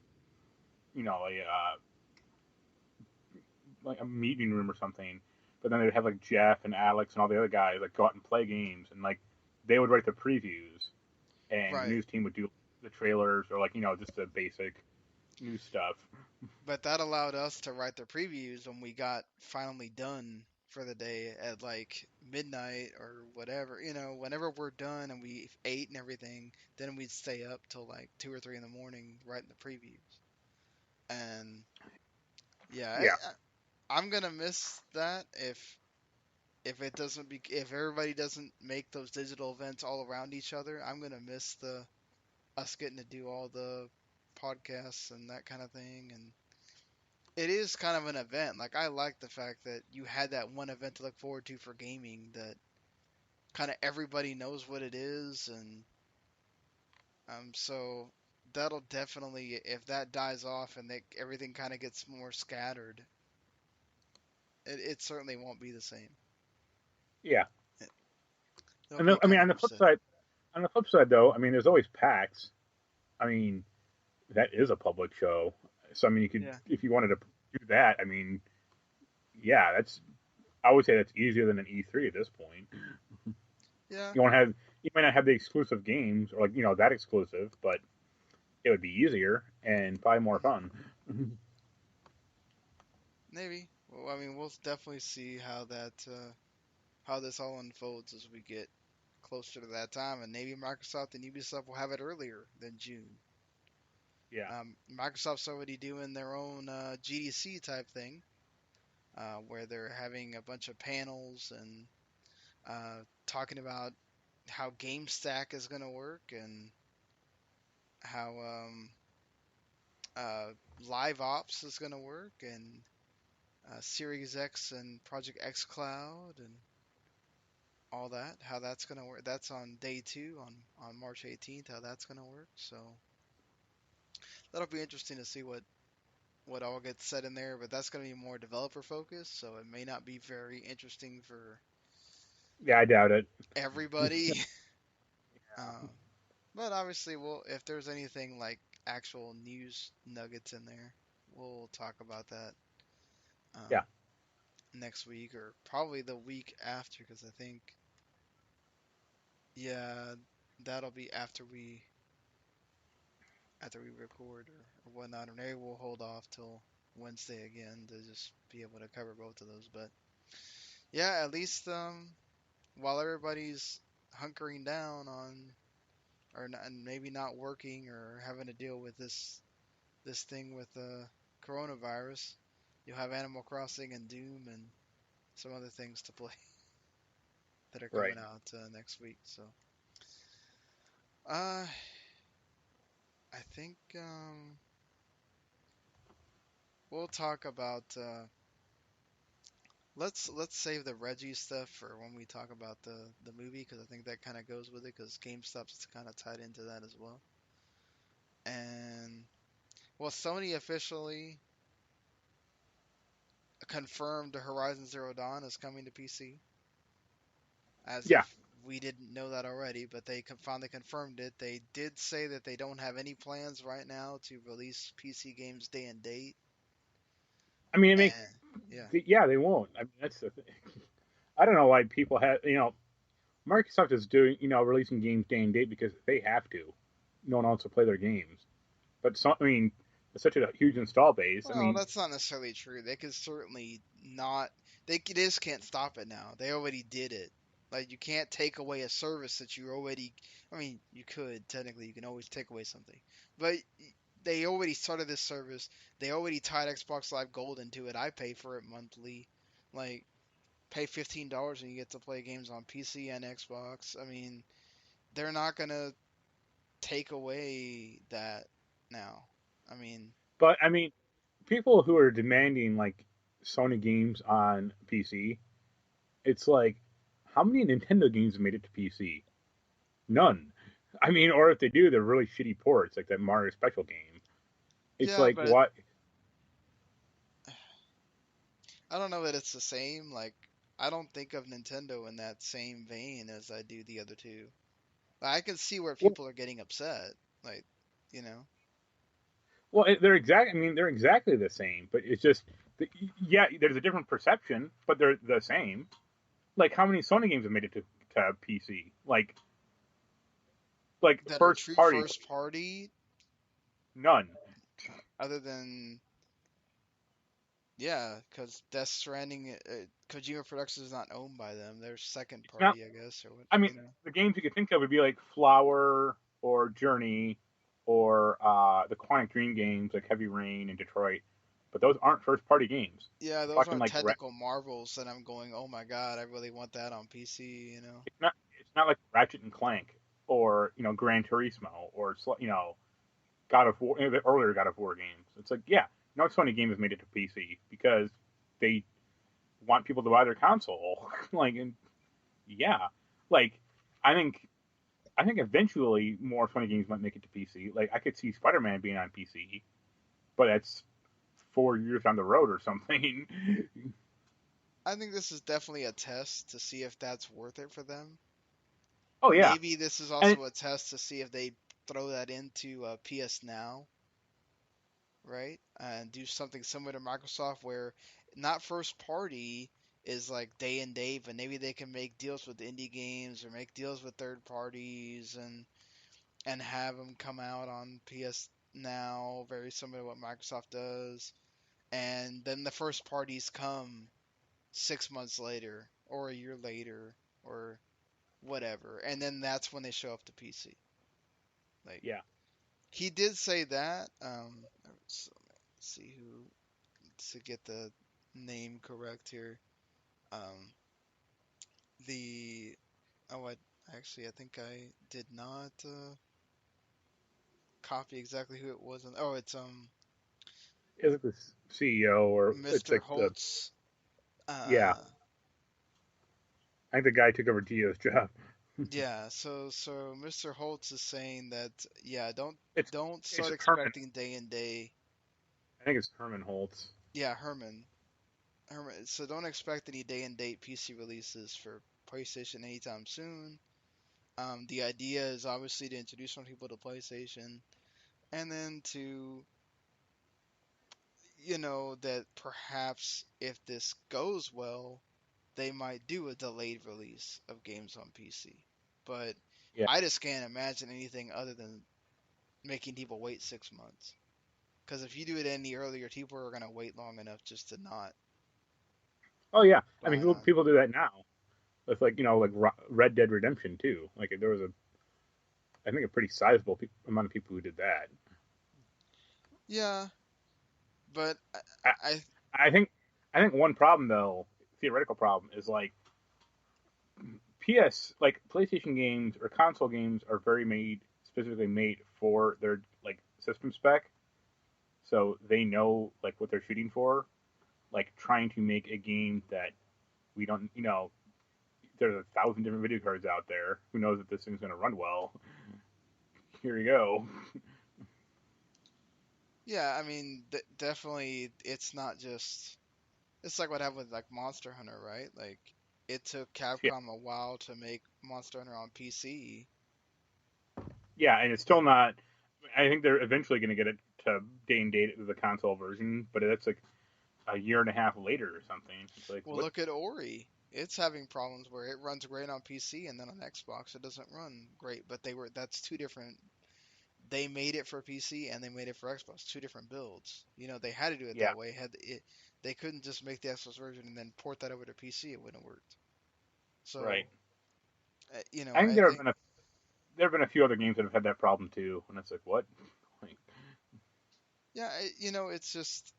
like a meeting room or something. But then they'd have like Jeff and Alex and all the other guys like go out and play games, and like they would write the previews, and the right. news team would do the trailers or like just the basic news stuff. But that allowed us to write the previews when we got finally done for the day at like midnight or whatever. Whenever we're done and we ate and everything, then we'd stay up till like 2 or 3 in the morning writing the previews. And yeah, Yeah, I'm gonna miss that if it doesn't be if everybody doesn't make those digital events all around each other. I'm gonna miss the us getting to do all the podcasts and that kind of thing. And it is kind of an event. Like, I like the fact that you had that one event to look forward to for gaming that kind of everybody knows what it is. And so that'll definitely, if that dies off and everything kind of gets more scattered, it certainly won't be the same. yeah. It, it'll And be I mean, kind of upset. on the flip side though, I mean, there's always PAX. I mean, that is a public show, so I mean, you could Yeah. if you wanted to do that. I mean, yeah, that's I would say that's easier than an E3 at this point. Yeah. You might not have the exclusive games or like that exclusive, but it would be easier and probably more Mhm. fun. Maybe. Well, I mean, we'll definitely see how this all unfolds as we get closer to that time, and maybe Microsoft and Ubisoft will have it earlier than June. Yeah, Microsoft's already doing their own GDC type thing, where they're having a bunch of panels and talking about how GameStack is going to work and how uh, Live Ops is going to work and Series X and Project X Cloud and all that, how that's going to work. That's on day two on March 18th, how that's going to work. So that'll be interesting to see what all gets said in there, but that's going to be more developer focused, so it may not be very interesting for yeah, I doubt it. everybody. um, but obviously, if there's anything like actual news nuggets in there, we'll talk about that Yeah, um, next week or probably the week after, because I think, yeah, that'll be after we record or whatnot, or maybe we'll hold off till Wednesday again to just be able to cover both of those. But yeah, at least while everybody's hunkering down on or not, and maybe not working or having to deal with this thing with coronavirus, you'll have Animal Crossing and Doom and some other things to play that are Right. coming out next week. So, uh, I think we'll talk about let's save the Reggie stuff for when we talk about the movie because I think that kind of goes with it because GameStop's kind of tied into that as well. And well, Sony officially confirmed Horizon Zero Dawn is coming to PC, as Yeah. if we didn't know that already, but they finally confirmed it. They did say that they don't have any plans right now to release PC games day and date. I mean, it makes. And yeah, Yeah, they won't. I mean, that's the thing. I don't know why people have. Microsoft is doing releasing games day and date because they have to. No one else will play their games. But I mean, it's such a huge install base. I well, mean, that's not necessarily true. They could certainly not. They just can't stop it now. They already did it. Like you can't take away a service that you already. I mean, you could technically. You can always take away something, but they already started this service. They already tied Xbox Live Gold into it. I pay for it monthly. Like pay $15 and you get to play games on PC and Xbox. I mean, they're not gonna take away that now. I mean, but I mean, people who are demanding like Sony games on PC, it's like, how many Nintendo games have made it to PC? None. I mean, or if they do, they're really shitty ports, like that Mario Special game. It's yeah, like but what? I don't know that it's the same. Like, I don't think of Nintendo in that same vein as I do the other two. Like, I can see where Well, people are getting upset. Like, you know, they're exact. I mean, they're exactly the same, but it's just, yeah, there's a different perception, but they're the same. Like, how many Sony games have made it to PC? Like that are first true party, first party, none. other than yeah, because Death Stranding, Kojima Productions is not owned by them. They're second It's not. party, I guess, or what, I mean, you know. the games you could think of would be like Flower or Journey or the Quantic Dream games like Heavy Rain and Detroit, but those aren't first party games. Yeah, We're those talking aren't like technical marvels that I'm going, oh my God, I really want that on PC, you know. it's not like Ratchet and Clank or Gran Turismo or God of War, the earlier God of War games. It's like, yeah, no Sony game has made it to PC because they want people to buy their console. Like, and yeah, like I think I think eventually more Sony games might make it to PC. Like I could see Spider-Man being on PC, but that's 4 years down the road or something. I think this is definitely a test to see if that's worth it for them. Oh yeah, Maybe this is and also a test to see if they throw that into PS Now, right? And do something similar to Microsoft where not first party is like day and date, but maybe they can make deals with indie games or make deals with third parties and have them come out on PS Now, very similar to what Microsoft does. And then the first parties come 6 months later or a year later or whatever, and then that's when they show up to PC. Like yeah, he did say that. So let's see who to get the name correct here. Um, the oh, I think I did not copy exactly who it was. Oh, it's is it the CEO or it's Mr. like the Holtz. yeah? Uh, I think the guy took over Gio's job. yeah. So Mr. Holtz is saying that yeah, It's don't it's start Herman. expecting day and day. I think it's Herman Holtz. Yeah, Herman. So don't expect any day and date PC releases for PlayStation anytime soon. The idea is obviously to introduce more people to PlayStation, and then to that perhaps if this goes well, they might do a delayed release of games on PC. But Yeah. I just can't imagine anything other than making people wait 6 months. Because if you do it any earlier, people are gonna wait long enough just to not Oh yeah. I buy mean, it on. people do that now. With like like Red Dead Redemption too. Like there was I think a pretty sizable amount of people who did that. Yeah, but I, I I think one problem though, theoretical problem, is like PS like PlayStation games or console games are specifically made for their like system spec, so they know like what they're shooting for. Like trying to make a game that we don't, there's 1,000 different video cards out there. Who knows if this thing's going to run well? Here you go. Yeah, I mean, definitely, it's not just. It's like what happened with like Monster Hunter, right? Like, it took Yeah, Capcom a while to make Monster Hunter on PC. yeah, and it's still not. I think they're eventually going to get it to day and date the console version, but that's like a year and a half later or something. It's like Well, what? look at Ori. It's having problems where it runs great on PC and then on Xbox it doesn't run great. But that's two different. They made it for PC and they made it for Xbox, two different builds. They had to do it Yeah, that way. They couldn't just make the Xbox version and then port that over to PC. It wouldn't have worked. right. So, I think I think there have been a few other games that have had that problem too, and it's like what? Like, yeah, it's just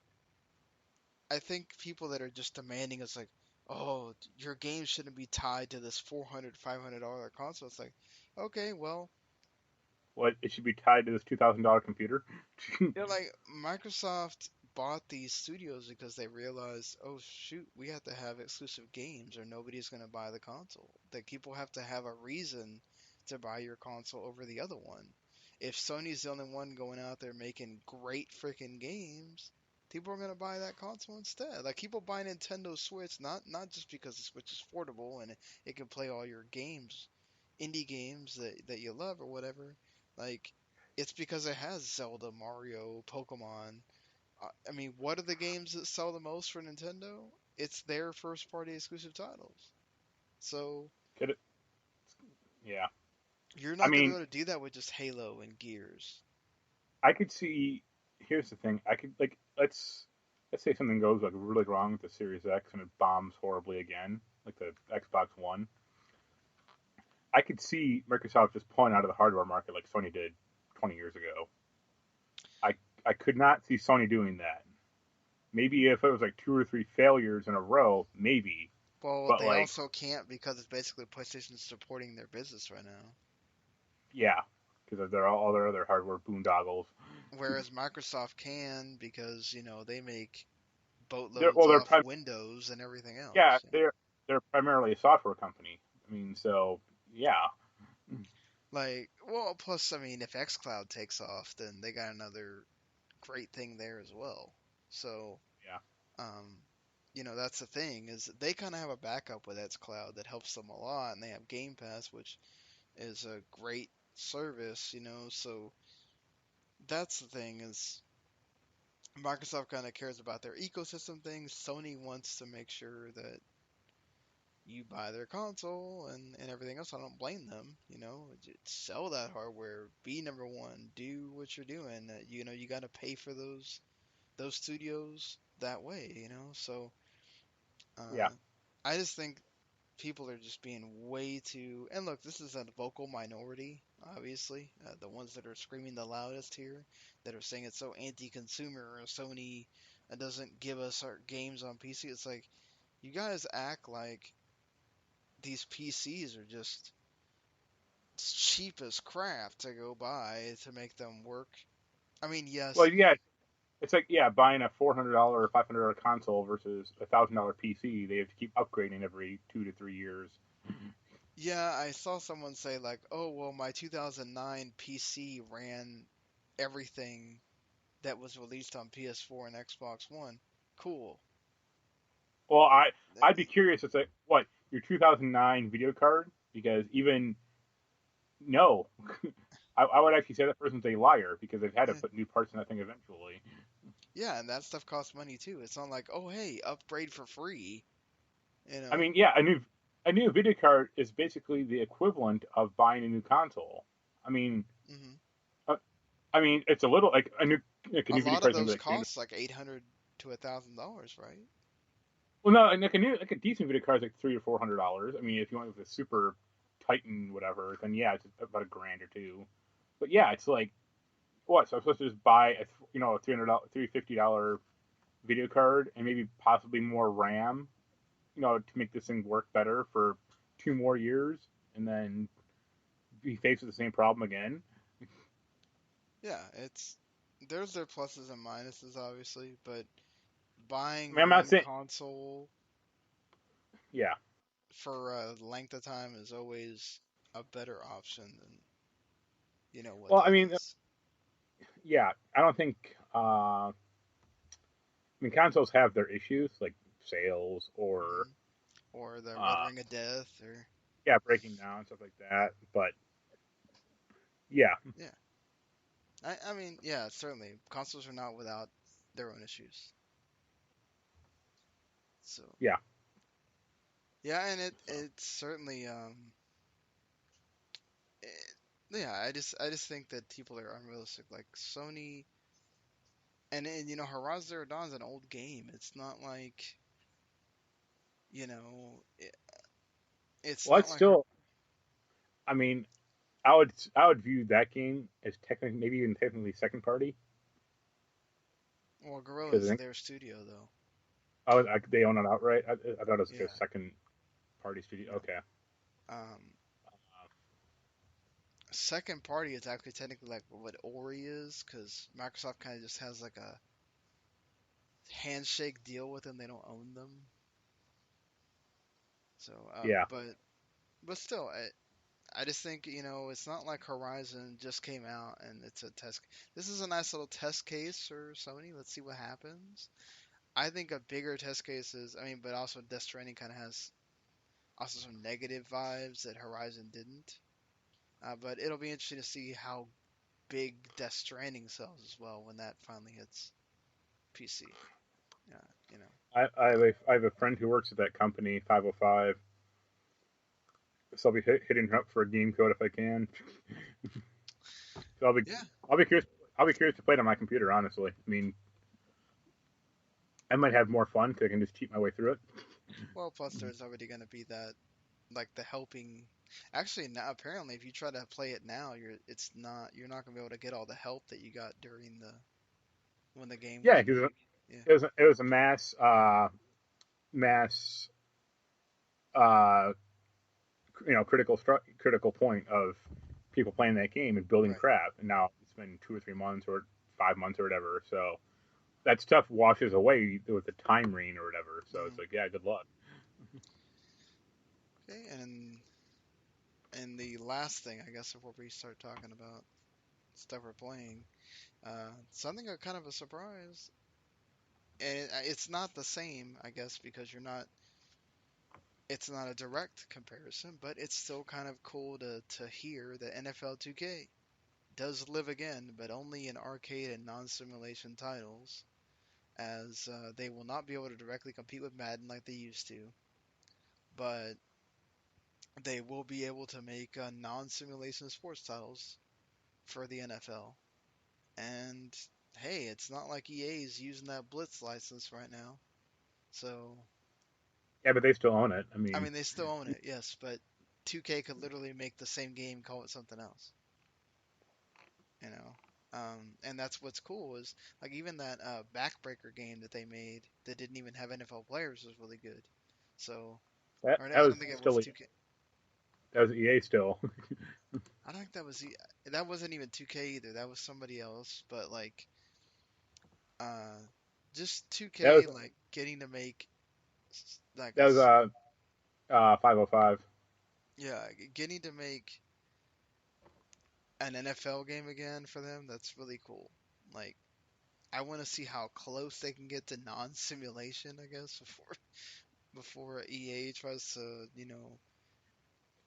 I think people that are just demanding it's like, oh, your game shouldn't be tied to this $400, $500 console. It's like, okay, well, what? It should be tied to this $2,000 computer. they're like Microsoft bought these studios because they realized, oh shoot, we have to have exclusive games or nobody's gonna buy the console. That people have to have a reason to buy your console over the other one. If Sony's the only one going out there making great freaking games, people are gonna buy that console instead. Like people buy Nintendo Switch not just because the Switch is portable and it can play all your games, indie games that you love or whatever. Like it's because it has Zelda, Mario, Pokemon. I mean, what are the games that sell the most for Nintendo? It's their first party exclusive titles. So Could it, yeah. you're I not going to be mean, able to do that with just Halo and Gears. I could see. Here's the thing. I could like let's say something goes like really wrong with the Series X and it bombs horribly again, like the Xbox One. I could see Microsoft just pulling out of the hardware market like Sony did 20 years ago. I I could not see Sony doing that. Maybe if it was like two or three failures in a row, maybe. Well, But they like, also can't because it's basically PlayStation supporting their business right now. yeah, because they're all their other hardware boondoggles. Whereas Microsoft can because, they make They're boatloads well, off Windows and everything yeah, else. they're primarily a software company. I mean, so yeah, Like, well, plus, I mean, if xCloud takes off, then they got another great thing there as well. So, yeah, um, that's the thing is they kind of have a backup with xCloud that helps them a lot, and they have Game Pass, which is a great service. So that's the thing is Microsoft kind of cares about their ecosystem things. Sony wants to make sure that you buy their console and everything else. I don't blame them. Sell that hardware, be number one, do what you're doing. You got to pay for those studios that way. So yeah. uh, I just think people are just being way too. And look, this is a vocal minority, obviously. The ones that are screaming the loudest here, that are saying it's so anti-consumer or Sony doesn't give us our games on PC. It's like you guys act like these PCs are just cheap as crap to go buy to make them work. I mean, Well, yes, yeah, it's like yeah, buying a $400 or $500 console versus $1,000 PC. They have to keep upgrading every 2 to 3 years. yeah, I saw someone say like, "Oh, well, my 2009 PC ran everything that was released on PS4 and Xbox One." Cool. Well, That- I'd be curious. It's like what your 2009 video card because even no, I would actually say that person's a liar because they've had to put new parts in that thing eventually. Yeah, and that stuff costs money too. It's not like, "Oh, hey, upgrade for free," you I know. mean, yeah, a new video card is basically the equivalent of buying a new console. I mean, hmm uh, I mean, it's a little like a A new video lot of card is gonna be those like 300. costs like $800 to $1,000, right? Well, no, like a decent video card is like $300 or $400. I mean, if you went with a super Titan whatever, then yeah, it's about a grand or two. But yeah, it's like what? So I'm supposed to just buy a $300, $350 video card and maybe possibly more RAM, to make this thing work better for 2 more years and then be faced with the same problem again. Yeah, there's their pluses and minuses, obviously, but I buying mean, I'm not one saying, console yeah. for a length of time is always a better option than what Well, I that mean, is. yeah, I don't think. I mean, consoles have their issues like sales or Hmm. Or the Red uh, Ring of Death, or yeah, breaking down stuff like that. But yeah, yeah. I mean, yeah, certainly consoles are not without their own issues. So yeah. yeah, and it So it's certainly it, yeah. I just think that people are unrealistic. Like Sony and Horizon Zero Dawn is an old game. It's not like you know it, it's well, not it's like her. still. I mean, I would view that game as technically maybe even technically second party Well, because I Guerrilla's think their studio though. they own it outright. I thought it was like a Yeah. second party studio. No. Okay. Um, Second party is actually technically like what Ori is, because Microsoft kind of just has like a handshake deal with them. They don't own them. So, Yeah. but still, I just think it's not like Horizon just came out and it's a test. This is a nice little test case for Sony. Let's see what happens. I think a bigger test case is, I mean, but also Death Stranding kind of has also some negative vibes that Horizon didn't. But it'll be interesting to see how big Death Stranding sells as well when that finally hits PC. Yeah, you know. I have a friend who works at that company, 505. So I'll be hitting her up for a game code if I can. So Yeah. I'll be curious. I'll be curious to play it on my computer. Honestly, I mean, I might have more fun because I can just cheat my way through it. Well, plus there's already going to be that like the helping. Actually, now apparently, if you try to play it now, you're not going to be able to get all the help that you got during the when the game Yeah, was because made. Yeah. it was a mass uh, critical point of people playing that game and building Right. crap. And now it's been 2 or 3 months or 5 months or whatever. So that stuff washes away with the time rain or whatever. So it's Hmm. like, yeah, good luck. Okay, and the last thing, I guess, before we start talking about stuff we're playing, something kind of a surprise, and it's not the same, I guess, because it's not a direct comparison, but it's still kind of cool to hear that NFL 2K does live again, but only in arcade and non-simulation titles, as they will not be able to directly compete with Madden like they used to, but they will be able to make non-simulation sports titles for the NFL. And hey, it's not like EA is using that Blitz license right now. So, Yeah, but they still own it. I I mean, mean, they still own it, yes, but 2K could literally make the same game, call it something else, you know? And that's what's cool is like even that backbreaker game that they made that didn't even have NFL players was really good. So, that, or that I was don't think it was still 2K. that was EA still. I don't think that wasn't even 2K either. That was somebody else. But like, uh, just that was 2K like getting to make like that was 505. yeah, getting to make an NFL game again for them. That's really cool. Like, I want to see how close they can get to non-simulation. I guess before EA tries to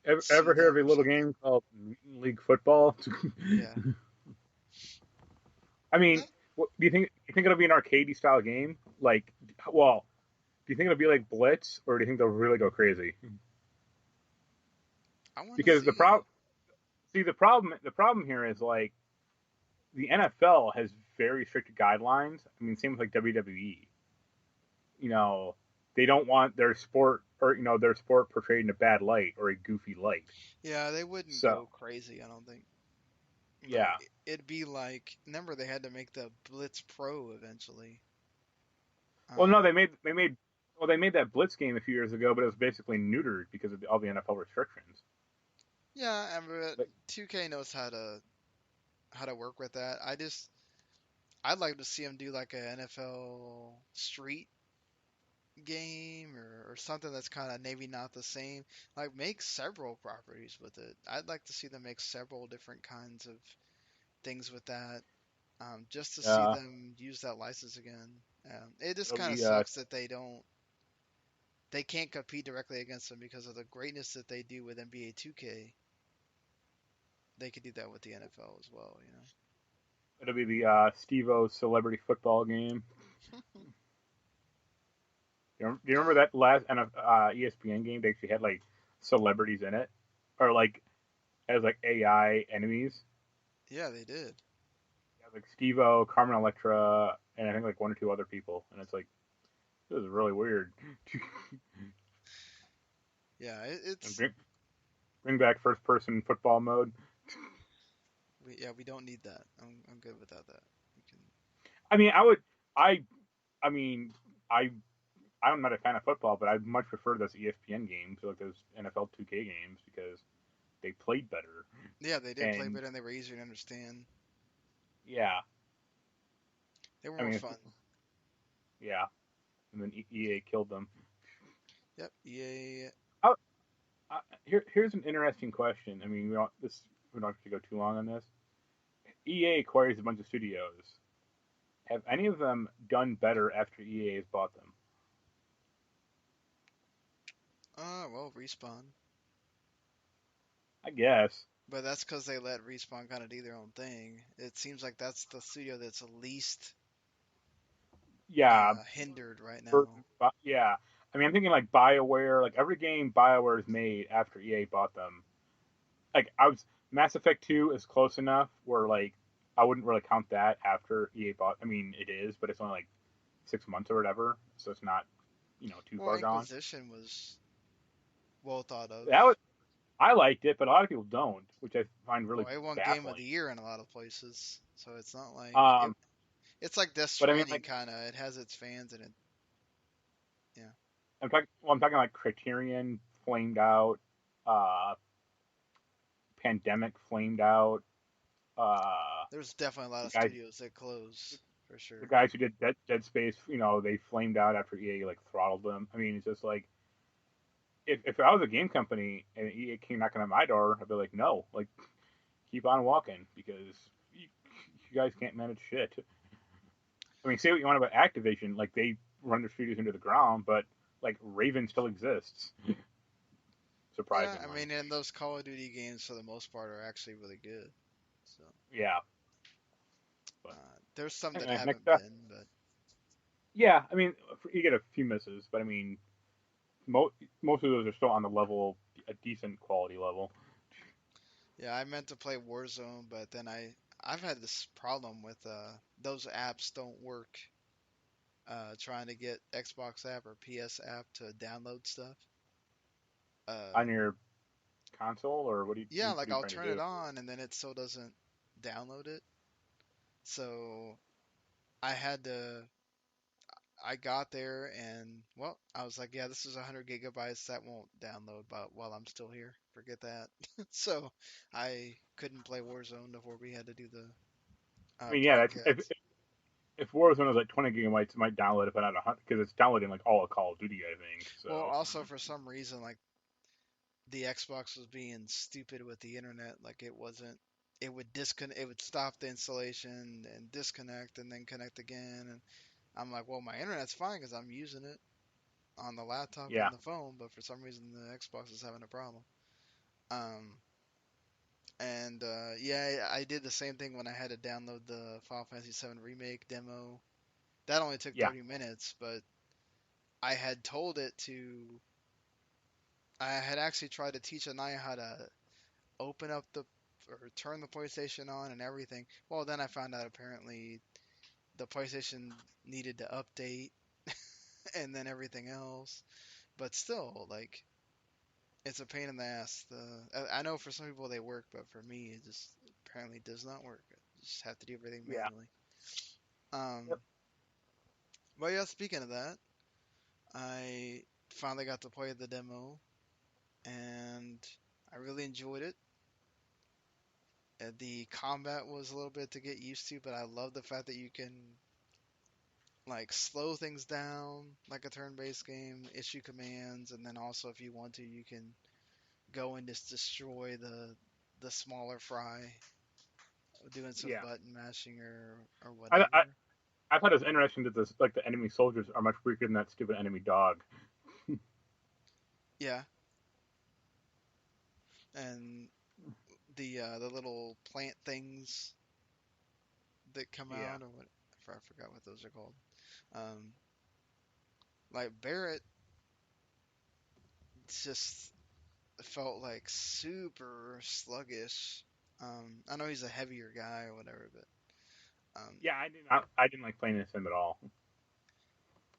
Ever sue hear of them a or little something. game called Mutant League Football? Yeah. I mean, That, do you think it'll be an arcadey style game? Like, well, do you think it'll be like Blitz, or do you think they'll really go crazy? I want to Because see. the problem here is like the NFL has very strict guidelines. I mean, same with like WWE. You know, they don't want their sport or their sport portrayed in a bad light or a goofy light. Yeah, they wouldn't So go crazy. I don't think. But yeah. it'd be like, remember they had to make the Blitz Pro eventually. Well, no, Um, they made Well, they made that Blitz game a few years ago, but it was basically neutered because of all the NFL restrictions. Yeah, and but But 2K knows how to work with that. I'd like to see them do like a NFL Street game or something that's kind of maybe not the same. Like make several properties with it. I'd like to see them make several different kinds of things with that, just to see uh, them use that license again. It just it'll kind of be sucks that they can't compete directly against them because of the greatness that they do with NBA 2K. They could do that with the NFL as well, you know. the Steve-O celebrity football game. Do you remember that last ESPN game? They actually had like celebrities in it, or like as like AI enemies. Yeah, they did. Yeah, like Steve-O, Carmen Electra, and I think like one or two other people. And it's like this is really weird. Yeah, And it's bring back first person football mode. we don't need that. I'm good without that. We can. I mean, I would I I mean I I'm not a fan of football, but I much prefer those ESPN games, like those NFL 2K games, because they played better. Yeah, they did play And better and they were easier to understand. yeah, They were I more mean, fun. yeah, and then EA killed them. Yep. EA. Oh, here's an interesting question. I mean, we don't have to go too long on this. EA acquires a bunch of studios. Have any of them done better after EA has bought them? Well, Respawn. I guess. But that's because they let Respawn kind of do their own thing. It seems like that's the studio that's least Yeah, hindered right for, now. yeah. I mean, I'm thinking like BioWare. Like every game BioWare has made after EA bought them. Like I was Mass Effect 2 is close enough where like I wouldn't really count that after EA bought. I mean, it is, but it's only like 6 months or whatever, so it's not too Well, far gone. Inquisition was well thought of. That was I liked it, but a lot of people don't, which I find really Well, it won Game of baffling. the Year in a lot of places, so it's not like Um, it's like Death but I mean, Stranding like kind of. It has its fans and it. Yeah, I'm talking like Criterion flamed out, uh, Pandemic flamed out, uh, there's definitely a lot the of guys studios that close for the sure. guys who did Dead Space, they flamed out after EA like throttled them. I mean, it's just like if I was a game company and EA came knocking on my door, I'd be like, no, like keep on walking because you guys can't manage shit. I mean, say what you want about Activision, like they run their studios into the ground, but like Raven still exists, Yeah, I surprisingly. mean, and those Call of Duty games for the most part are actually really good. So Yeah, but there's some that anyway, next haven't up. been, but Yeah, I mean, you get a few misses, but I mean, most of those are still on the level, a decent quality level. yeah, I meant to play Warzone, but then I've had this problem with those apps don't work. Trying to get Xbox app or PS app to download stuff. On Um, your console, or what are you, yeah, what are like you I'll trying to turn it do? on and then it still doesn't download it. So I had to. I got there and well, I was like, yeah, this is 100 gigabytes that won't download, but while I'm still here, forget that. So I couldn't play Warzone before we had to do the I mean, yeah, that's broadcast. if Warzone was like 20 gigabytes, it might download it, but not 100 because it's downloading like all of Call of Duty, I think. Well, So also for some reason, like the Xbox was being stupid with the internet. Like it wasn't. It would disconnect. It would stop the installation and disconnect and then connect again. And I'm like, well, my internet's fine because I'm using it on the laptop yeah, and the phone, but for some reason the Xbox is having a problem. Um, and yeah, I did the same thing when I had to download the Final Fantasy VII Remake demo. That only took yeah, 30 minutes, but I had told it to. I had actually tried to teach Anaya how to open up the or turn the PlayStation on and everything. Well, then I found out apparently the PlayStation needed to update and then everything else. But still, like it's a pain in the ass. I know for some people they work, but for me it just apparently does not work. I just have to do everything yeah. manually. Um, Yep. but yeah, speaking of that, I finally got to play the demo, and I really enjoyed it. The combat was a little bit to get used to, but I love the fact that you can like slow things down like a turn-based game, issue commands, and then also if you want to, you can go and just destroy the smaller fry doing some Yeah, button mashing or I, I whatever. I thought it was interesting that this like the enemy soldiers are much weaker than that stupid enemy dog. Yeah, and the little plant things that come Yeah, out or what I forgot what those are called. Um, like Barrett just felt like super sluggish. I know he's a heavier guy or whatever, but yeah, I didn't like playing this him at all.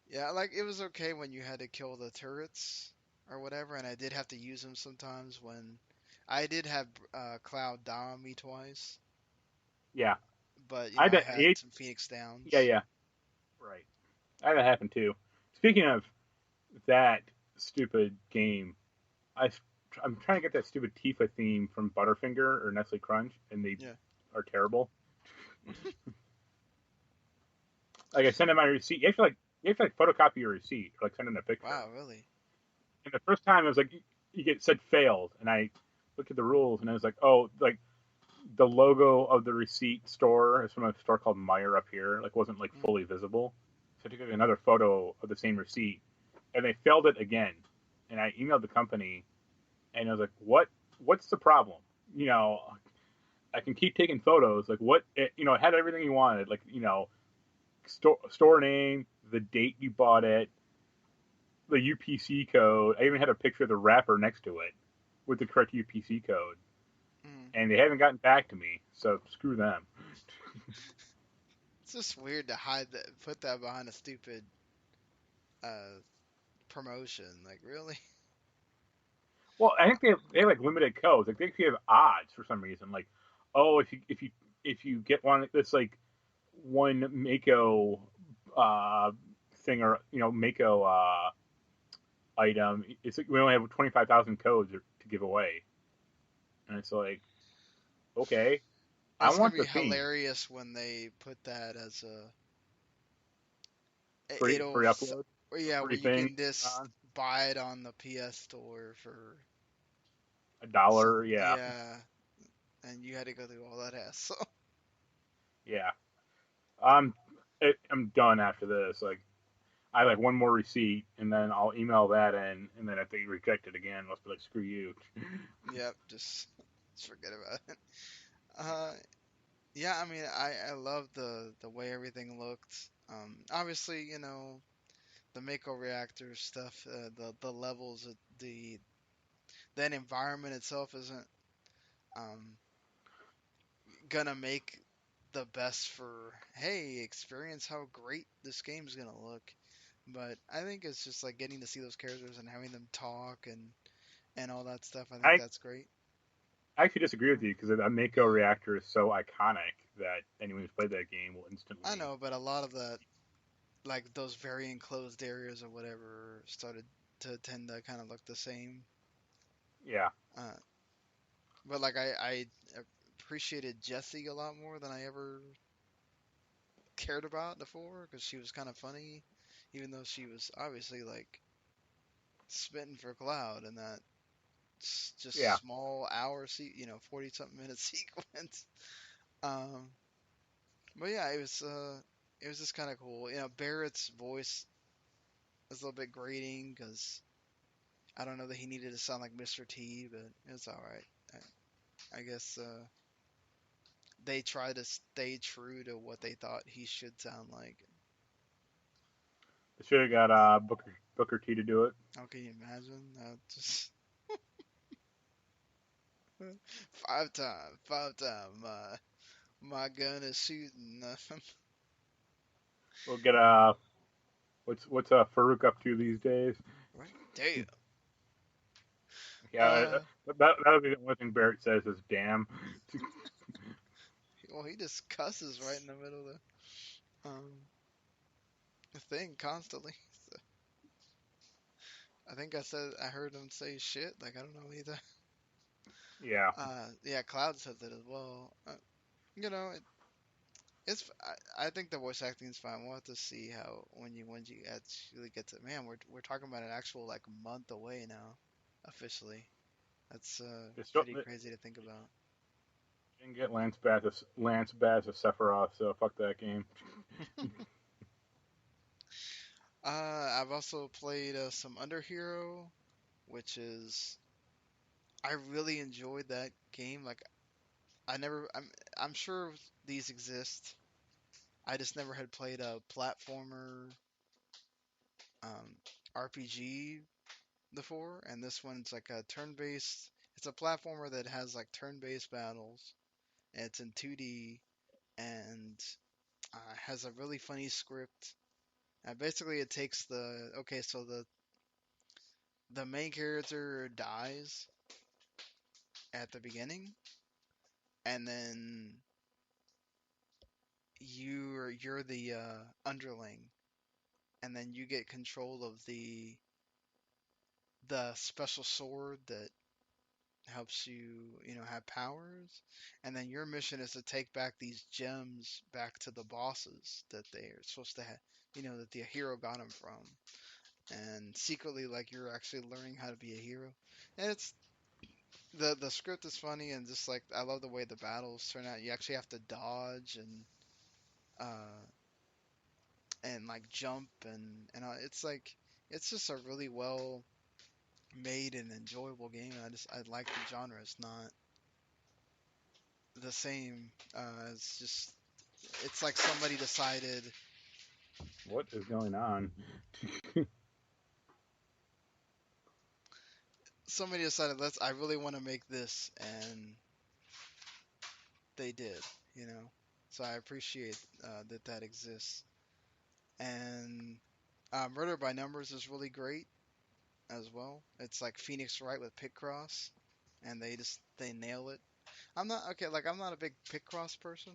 yeah, like it was okay when you had to kill the turrets or whatever, and I did have to use them sometimes when I did have Cloud die on me twice, Yeah, but I I had had it, some Phoenix yeah, Downs. yeah, right. I had that happen too. Speaking of that stupid game, I I'm trying to get that stupid Tifa theme from Butterfinger or Nestle Crunch, and they Yeah. are terrible. Like I send in my receipt, you have to like photocopy your receipt, or like send in a picture. Wow, really? And the first time it was like you get said failed, and I looked at the rules, and I was like, oh, like the logo of the receipt store is from a store called Meyer up here, like wasn't like Mm. fully visible. So I took another photo of the same receipt, and they failed it again. And I emailed the company, and I was like, what's the problem? You know, I can keep taking photos. Like what? It had everything you wanted. Like store name, the date you bought it, the UPC code. I even had a picture of the wrapper next to it with the correct UPC code, Mm. and they haven't gotten back to me. So screw them. It's just weird to hide that, put that behind a stupid uh promotion. Like, really? Well, I think they have like limited codes. Like they actually have odds for some reason. Like, oh, if you get one that's like one Mako uh, thing or Mako item, it's like we only have 25,000 codes to give away, and it's like okay, I It's gonna want be the theme hilarious when they put that as a. free It'll. free upload, a Yeah, where free you thing, can just buy it on the PS Store for some. $1. Yeah, Yeah, and you had to go through all that hassle. yeah. I'm I'm done after this. Like I like one more receipt, and then I'll email that in, and then if they reject it again, I'll be like, screw you. Yep, just forget about it. Uh, yeah, I mean, I love the way everything looked. Obviously, the Mako reactor stuff, the levels, the that environment itself isn't um gonna make the best for hey, experience how great this game's gonna look. But I think it's just like getting to see those characters and having them talk and all that stuff. I think I that's great. I actually disagree with you because the Mako reactor is so iconic that anyone who's played that game will I instantly. know, but a lot of that, like those very enclosed areas or whatever, started to tend to kind of look the same. Yeah, Uh, but like I appreciated Jessie a lot more than I ever cared about before because she was kind of funny, even though she was obviously like spitting for Cloud in that yeah. just small hour 40 something minute sequence. Um, but yeah, it was just kind of cool. Barrett's voice was a little bit grating because I don't know that he needed to sound like Mr. T, but it's all right. I guess they try to stay true to what they thought he should sound like. They should have got Booker T to do it. How can you imagine? Just 5 time, 5 time. My gun is shooting. We'll get what's Farouk up to these days? Right? Damn. Yeah, Uh, that would be the only thing Barrett says is damn. well, he just cusses right in the middle of the thing constantly. So, I think I heard him say shit. Like I don't know either. Yeah, Yeah, Cloud says it as well. You know, I think the voice acting is fine. We'll have to see how when you actually get to man. We're talking about an actual like month away now, officially. That's it's still pretty it crazy to think about. didn't get Lance Bass of Sephiroth, so fuck that game. I've also played some Underhero, which is I really enjoyed that game. Like I never, I'm sure these exist. I just never had played a platformer um, RPG before, and this one's like a turn-based. It's a platformer that has like turn-based battles, and it's in 2D, and has a really funny script. Basically, it takes so the main character dies at the beginning, and then you're the underling, and then you get control of the special sword that helps you have powers, and then your mission is to take back these gems back to the bosses that they're supposed to have, that the hero got them from, and secretly like you're actually learning how to be a hero, and it's the script is funny and just like I love the way the battles turn out. You actually have to dodge uh and like jump and it's like it's just a really well made and enjoyable game. I like the genre. It's not the same. It's just it's like What is going on? somebody decided let's I really want to make this, and they did, you know. So I appreciate that exists. And Murder by Numbers is really great as well. It's like Phoenix Wright with Picross, and they nail it. I'm not okay. Like I'm not a big Picross person,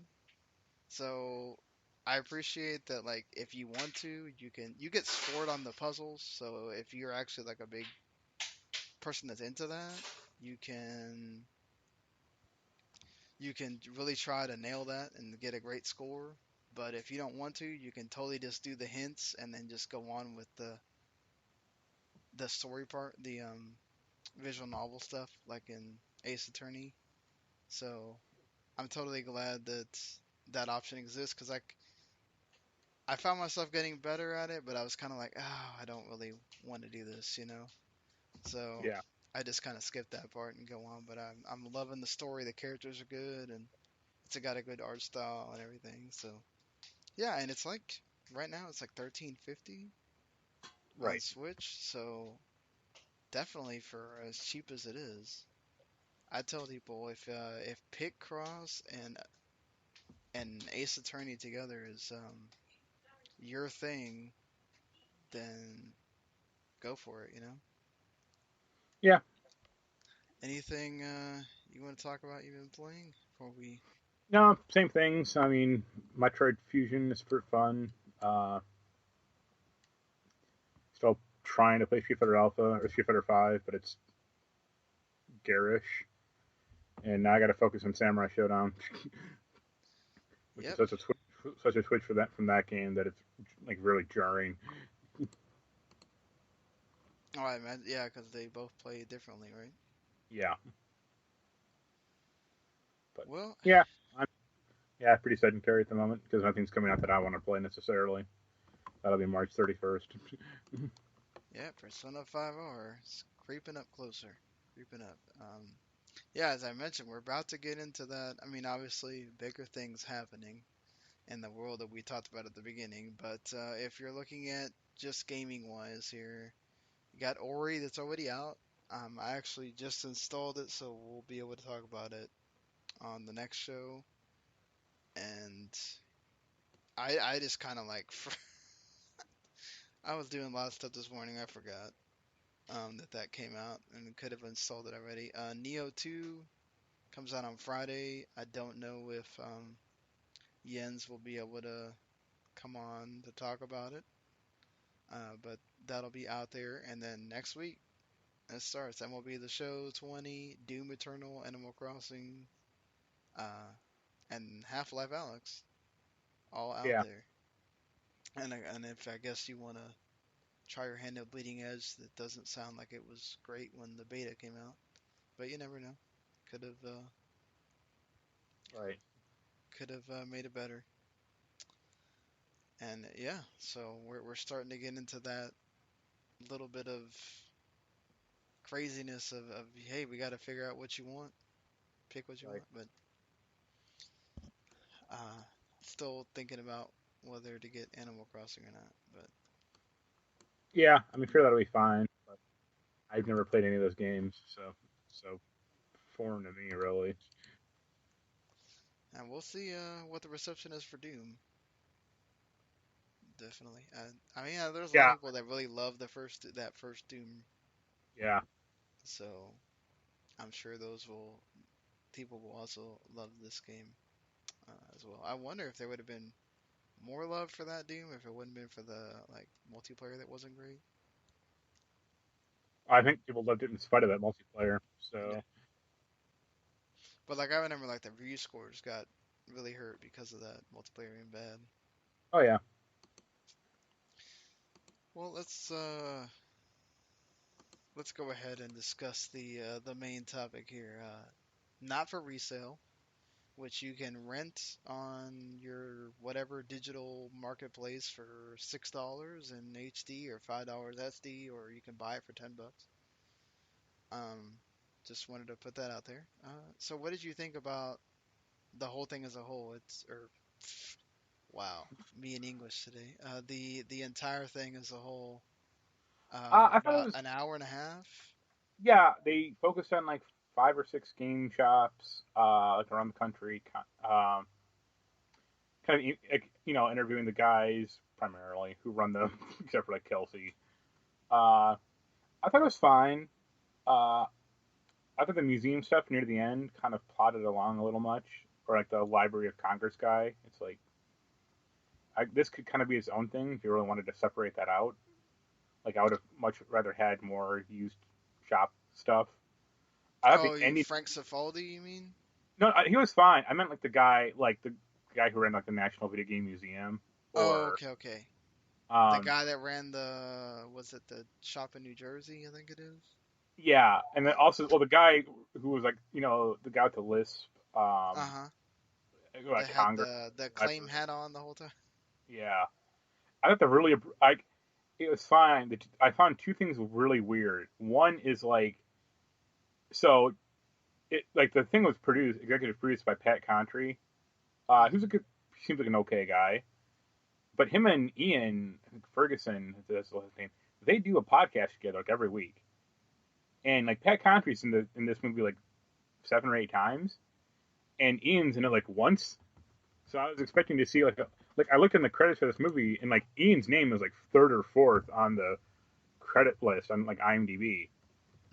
so I appreciate that. Like if you want to, you get scored on the puzzles. So if you're actually like a big person that's into that, you can you can really try to nail that and get a great score. But if you don't want to, you can totally just do the hints and then just go on with the story part, the visual novel stuff, like in Ace Attorney. So I'm totally glad that that option exists because I found myself getting better at it, but I was kind of like, oh, I don't really want to do this. So Yeah, I just kind of skipped that part and go on. But I'm loving the story. The characters are good, and it's got a good art style and everything. So yeah, and it's like right now it's like 13.50 on right. Switch. So definitely for as cheap as it is, I tell people if Picross and Ace Attorney together is your thing, then go for it. Yeah, Anything you want to talk about you've been playing before we? no, same things. I mean, Metroid Fusion is for fun. Uh, Still trying to play Street Fighter Alpha or Street Fighter 5, but it's garish. And now I got to focus on Samurai Showdown, which is Yep. such a switch for that from that game that it's like really jarring. All right, man. Yeah, because they both play differently, right? Yeah, but Well, yeah, I'm pretty sedentary at the moment because nothing's coming out that I want to play necessarily. That'll be March 31st. yeah, Persona 5R is creeping up closer, creeping up. Yeah, as I mentioned, we're about to get into that. I mean, obviously, bigger things happening in the world that we talked about at the beginning. But if you're looking at just gaming wise here, you got Ori that's already out. I actually just installed it, so we'll be able to talk about it on the next show. And I just kind of like I was doing a lot of stuff this morning. I forgot that came out and could have installed it already. Neo 2 comes out on Friday. I don't know if Jens will be able to come on to talk about it. But that'll be out there, and then next week it starts. MLB The Show 20, Doom Eternal, Animal Crossing, uh, and Half-Life Alyx, all out Yeah. there. And if I guess you want to try your hand at Bleeding Edge, that doesn't sound like it was great when the beta came out, but you never know. Could have Right. made it better. And yeah, so we're starting to get into that little bit of craziness of hey, we got to figure out what you want, pick what you Right. want, but uh, still thinking about whether to get Animal Crossing or not. But Yeah, I mean, sure that'll be fine. But I've never played any of those games, so foreign to me, really. and we'll see what the reception is for Doom. Definitely. I mean, yeah, there's a lot of Yeah, people that really love that first Doom, yeah. so I'm sure those will people will also love this game as well. I wonder if there would have been more love for that Doom if it wouldn't been for the like multiplayer that wasn't great. I think people loved it in spite of that multiplayer. Yeah. So, But like I remember like the review scores got really hurt because of that multiplayer being bad. oh yeah, Well, let's go ahead and discuss the main topic here. Not for resale, which you can rent on your whatever digital marketplace for $6 in HD or $5 SD, or you can buy it for $10. Um, just wanted to put that out there. So what did you think about the whole thing as a whole? Wow, me in English today. The entire thing as a whole. I thought it About was an hour and a half. yeah. They focused on like 5 or 6 game shops, like around the country. Kind of interviewing the guys primarily who run them, except for like Kelsey. Uh, I thought it was fine. Uh, I thought the museum stuff near the end kind of plodded along a little much, or like the Library of Congress guy. It's like this could kind of be its own thing if you really wanted to separate that out. Like I would have much rather had more used shop stuff. I thought the Oh, ending. Frank Cifaldi, you mean? No, he was fine. I meant like the guy who ran like the National Video Game Museum, Oh, or okay, okay. The um, guy that ran was it the shop in New Jersey, I think it is? yeah, and then also the guy who was like the guy with the lisp, Uh-huh. like That had Congress the claim librarian. hat on the whole time. Yeah, I thought the really like it was fine. I found 2 things really weird. One is like so it like the thing was executive produced by Pat Contry, who's a Hmm. good seems like an okay guy. But him and Ian Ferguson, that's his name, they do a podcast together like every week. And like Pat Contry's in this movie like 7 or 8 times, and Ian's in it like once. So I was expecting to see like I looked in the credits for this movie, and like Ian's name was like third or fourth on the credit list on like IMDb.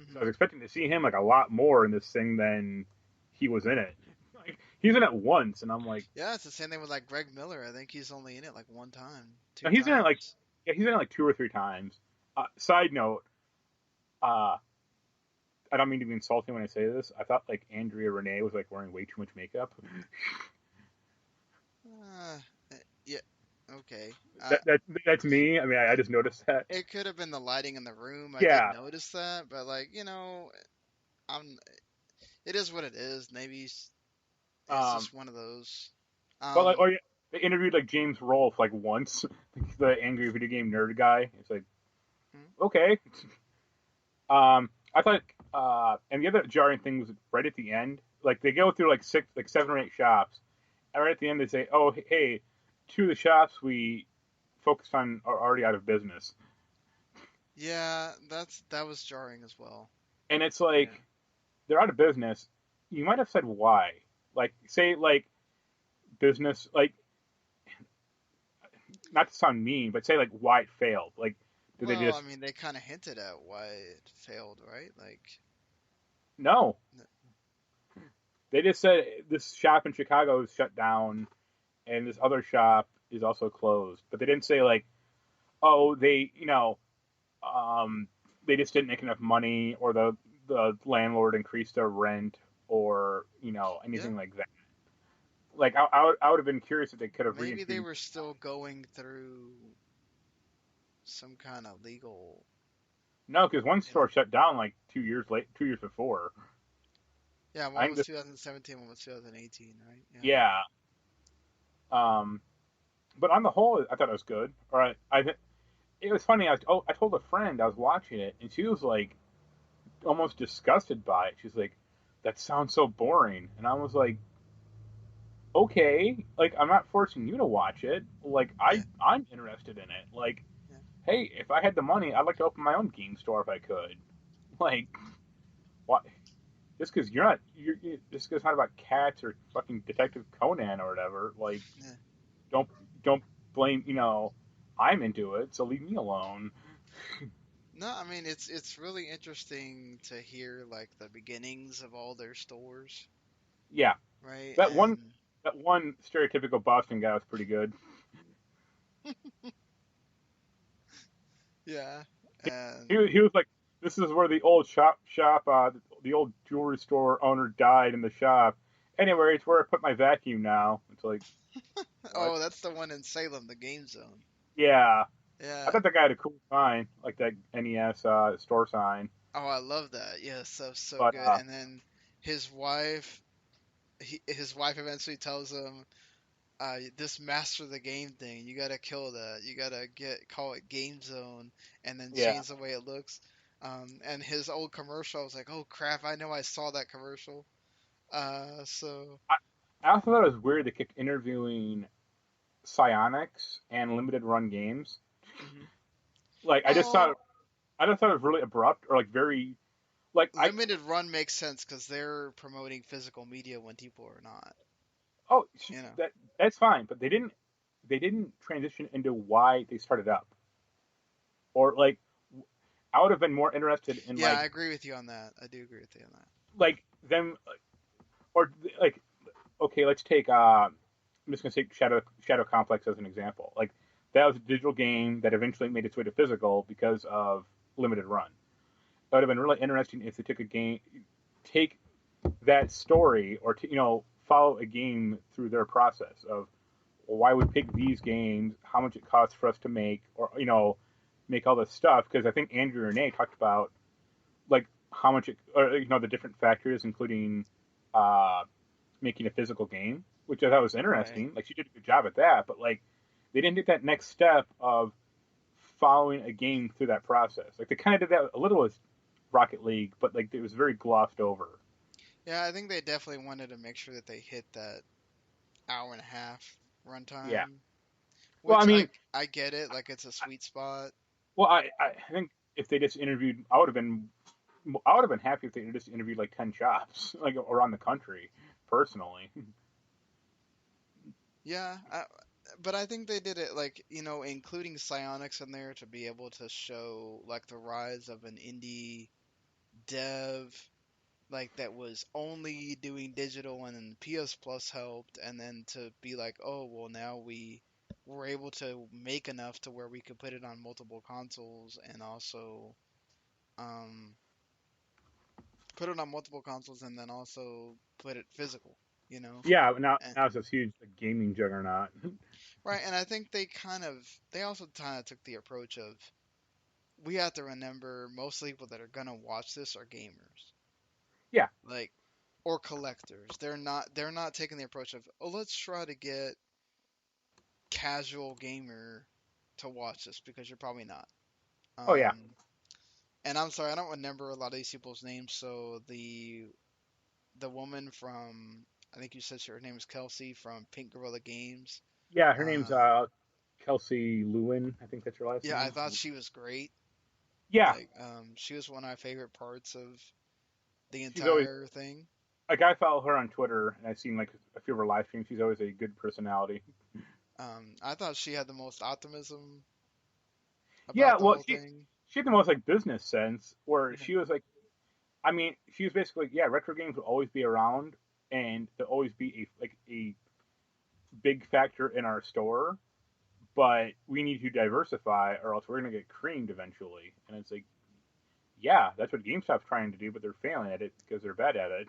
So I Hmm. was expecting to see him like a lot more in this thing than he was in it. Like he's in it once, and I'm like, Yeah, it's the same thing with like Greg Miller. I think he's only in it like one time, no, two he's in it like times. yeah, he's in it like 2 or 3 times. Side note, uh, I don't mean to be insulting when I say this. I thought like Andrea Renee was like wearing way too much makeup. Uh, yeah, okay. That's me. I mean, I just noticed that. It could have been the lighting in the room. I did Yeah. notice that, but like, I'm. It is what it is. Maybe it's Um. just one of those. But like, Um, or they interviewed like James Rolfe like once, the angry video game nerd guy. It's like hmm. okay. I thought. And the other jarring thing was right at the end. Like they go through like 7 or 8 shops, and right at the end they say, "Oh, hey, 2 of the shops we focused on are already out of business." Yeah, that was jarring as well. And it's like Yeah. they're out of business. You might have said why. Like say like business like not to sound mean, but say like why it failed. Like did they Well, I just mean, they kind of hinted at why it failed, right? Like, no? n- They just said this shop in Chicago is shut down and this other shop is also closed. But they didn't say like, oh, they um, they just didn't make enough money, or the landlord increased their rent, or Yeah, anything like that. Like I would have been curious if they could have maybe they reintroduced. were still going through some kind of legal, No, because one you know. store shut down like 2 years before. Yeah, I one think was this, 2017, one was 2018, right? Yeah. yeah. Um, but on the whole, I thought it was good. It was funny. I told a friend I was watching it, and she was like almost disgusted by it. She's like, "That sounds so boring," and I was like, "Okay, like I'm not forcing you to watch it. Like Yeah. I'm interested in it. Like, Yeah. hey, if I had the money, I'd like to open my own game store if I could. Like, what? Just because you're not, just because it's not about cats or fucking Detective Conan or whatever. Like, Yeah. don't don't blame. I'm into it, so leave me alone. No, I mean it's really interesting to hear like the beginnings of all their stores, Yeah, right? that one And that one stereotypical Boston guy was pretty good. yeah, He and was like, "This is where the old the old jewelry store owner died in the shop. Anyway, it's where I put my vacuum now." It's like, what? oh, that's the one in Salem, the Game Zone. Yeah, I Yeah. thought that guy had a cool sign, like that NES store sign. Oh, I love that. Yeah, so But good. And then his wife, his wife eventually tells him, this master the game thing, you gotta kill that. You gotta call it Game Zone, and then yeah, change the way it looks. And his old commercial, I was like, oh crap, I know I saw that commercial. So I, I also thought it was weird they kept interviewing psionics and limited run games. hmm Like well, I just thought it was really abrupt, or like very like I limited run makes sense because they're promoting physical media when people are not. oh You know. that's fine, but they didn't transition into why they started up, or like I would have been more interested in Yeah, I agree with you on that. I do agree with you on that. like them, or like okay, let's take I'm just gonna take Shadow Complex as an example. Like that was a digital game that eventually made its way to physical because of limited run. It would have been really interesting if they take that story, or follow a game through their process of, well, why we pick these games, how much it costs for us to make, or make all this stuff. Because I think Andrew Renee talked about like how much it, or the different factors, including uh, making a physical game, which I thought was Right. interesting. Like she did a good job at that, but like they didn't take that next step of following a game through that process. Like they kind of did that a little with Rocket League, but like it was very glossed over. Yeah, I think they definitely wanted to make sure that they hit that hour and a half Yeah. runtime, Well, I which mean, I get it, like it's a sweet spot. I think if they just interviewed, I would have been happy if they just interviewed like 10 shops, like around the country, personally. Yeah, but I think they did it like, including psionics in there to be able to show like the rise of an indie dev like that was only doing digital and then PS Plus helped and then to be like, oh, well now we were able to make enough to where we could put it on multiple consoles and also um put it on multiple consoles and then also put it physical, you know? Yeah, now And, now it's this huge like, gaming juggernaut. right, and I think they also kind of took the approach of we have to remember most people that are gonna watch this are gamers. Yeah. Like or collectors. They're not taking the approach of, oh, let's try to get casual gamer to watch this because you're probably not. Oh yeah. Um, and I'm sorry, I don't remember a lot of these people's names. So the woman from I think you said her name is Kelsey from Pink Gorilla Games. Yeah, her name's Uh, Kelsey Lewin. I think that's her last yeah, I name. thought she was great. Yeah, Like, she was one of my favorite parts of the she's always entire thing. like I follow her on Twitter, and I've seen like a few of her live streams. She's always a good personality. I thought she had the most optimism Yeah, about the well, whole she thing. she had the most like business sense, where Yeah. she was like, I mean, she was basically yeah, retro games will always be around, and they'll always be a big factor in our store, but we need to diversify, or else we're gonna get creamed eventually. And it's like, yeah, that's what GameStop's trying to do, but they're failing at it because they're bad at it.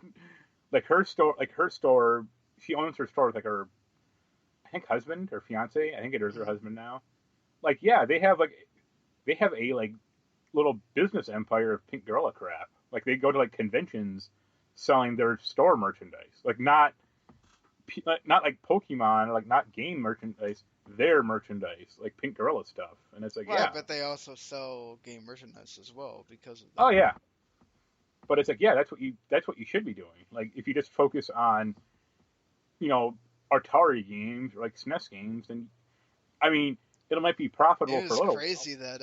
Like her store, she owns her store with like her, I think husband or fiance. I think it is her Hmm. husband now. Like, yeah, they have a like little business empire of pink gorilla crap. Like they go to like conventions selling their store merchandise. Like not like Pokemon or like not game merchandise, their merchandise, like pink gorilla stuff. And it's like, Right, yeah. but they also sell game merchandise as well because of Oh that. yeah. But it's like, yeah, that's what you should be doing. Like if you just focus on, you know, Atari games or like SNES games, then I mean, it might be It profitable for a was little while. crazy that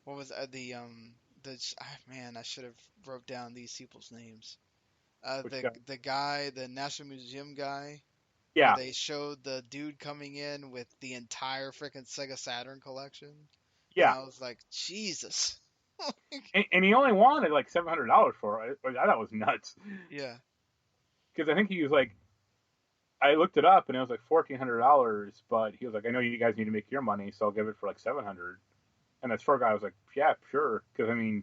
what was man, I should have wrote down these people's names. Which got, The guy, the National Museum guy, where yeah, they showed the dude coming in with the entire freaking Sega Saturn collection, and yeah. I was like, Jesus. And he only wanted like $700 for it. I thought it was nuts Yeah. because I think he was like, I looked it up and it was like $1,400, but he was like, I know you guys need to make your money, so I'll give it for like 700. And the store guy was like, yeah, sure, because I mean,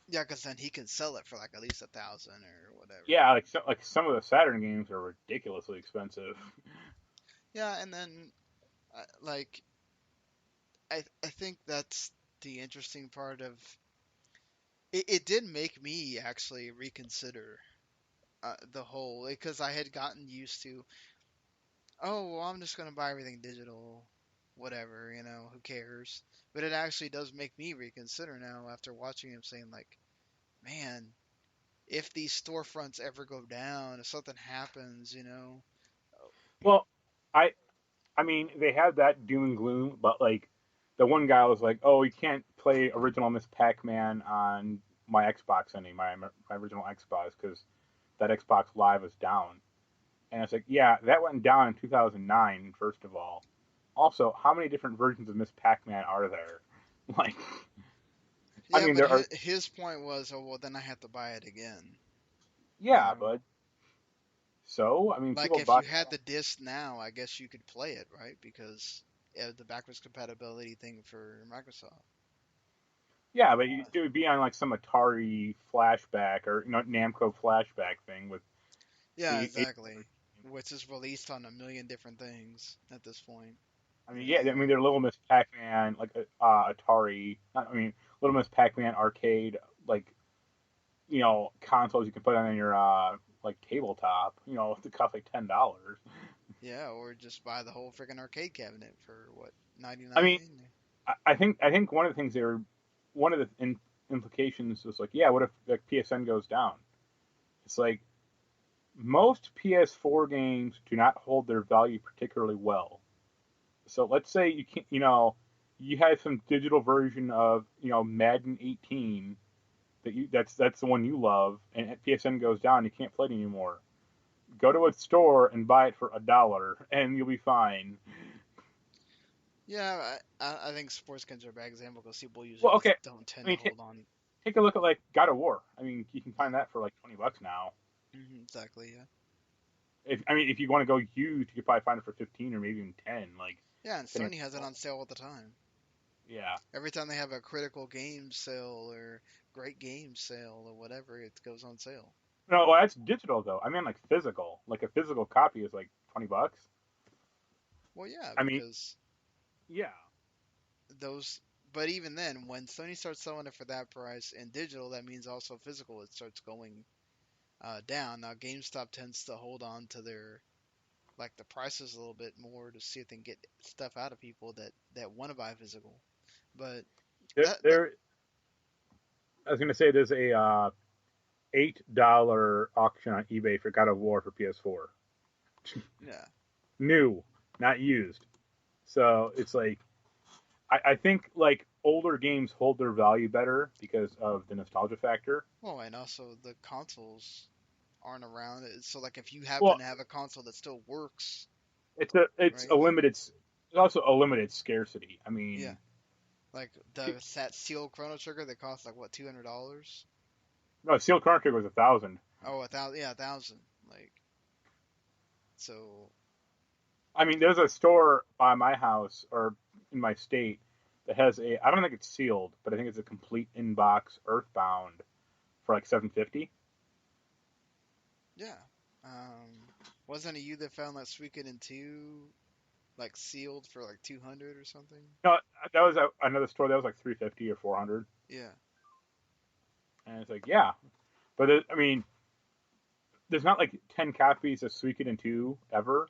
Yeah, because then he can sell it for like at least 1,000 or whatever. yeah, like some of the Saturn games are ridiculously expensive. Yeah, and then like I think that's the interesting part of it. It did make me actually reconsider the whole because I had gotten used to, oh well, I'm just gonna buy everything digital, whatever, who cares? But it actually does make me reconsider now after watching him saying like, man, if these storefronts ever go down, if something happens, Well, I I mean, they had that doom and gloom, but like the one guy was like, "Oh, you can't play original Miss Pac-Man on my Xbox my original Xbox because that Xbox Live is down." And it's like, yeah, that went down in 2009. First of all, also, how many different versions of Miss Pac-Man are there? Like, I yeah, mean, but there are, his point was, oh well, then I have to buy it again, you yeah, know. but so I mean, Like people if buy. you had the disc now, I guess you could play it, right? Because the backwards compatibility thing for Microsoft. Yeah, but it would be on like some Atari flashback or Namco flashback thing with Yeah, the exactly. Which is released on a million different things at this point. I You mean, yeah, I know. mean, they're Little Miss Pac-Man, like Atari. I mean, Little Miss Pac-Man arcade, like consoles you can put on your like tabletop. To cost like $10. Yeah, or just buy the whole freaking arcade cabinet for what, I mean, 99? I think one of the things one of the implications was like, yeah, what if like PSN goes down? It's like most PS4 games do not hold their value particularly well. So let's say you can, you have some digital version of Madden 18 that's the one you love, and PSN goes down, you can't play it anymore. Go to a store and buy it for $1, and you'll be fine. Yeah, I think sports games are a bad example because people usually Well, just okay. don't I tend to mean, hold on. take a look at like God of War. I mean, you can find that for like $20 now. Exactly, yeah. If you want to go used, you could probably find it for 15 or maybe even 10. Like, Yeah, and depending Sony has it on, on sale all the time. yeah. Every time they have a critical game sale or great game sale or whatever, it goes on sale. No, well, that's digital though. I mean, like physical. Like a physical copy is like $20. Well, yeah, I mean, because yeah. those. But even then, when Sony starts selling it for that price in digital, that means also physical. It starts going down. Now, GameStop tends to hold on to their like the prices a little bit more to see if they can get stuff out of people that want to buy physical. But There, that there. I was gonna say there's a $8 auction on eBay for God of War for PS4. yeah. New, not used. So it's like I think like older games hold their value better because of the nostalgia factor. Well, and also the consoles aren't around. So like if you Well, happen to have a console that still works, it's right? a limited. It's also a limited scarcity. I Yeah. mean, Like that Seal Chrono Trigger that costs like what, $200? no, Steel Chrono was 1,000. Oh, 1,000. Yeah, 1,000. Like so. I mean, there's a store by my house or in my state that has I don't think it's sealed, but I think it's a complete inbox Earthbound for like 750. Yeah. Um, wasn't it you that found like Suikoden 2 like sealed for like 200 or something? No, that was another store that was like 350 or 400, Yeah. and it's like yeah, but I mean, there's not like 10 copies of Suikoden 2 ever,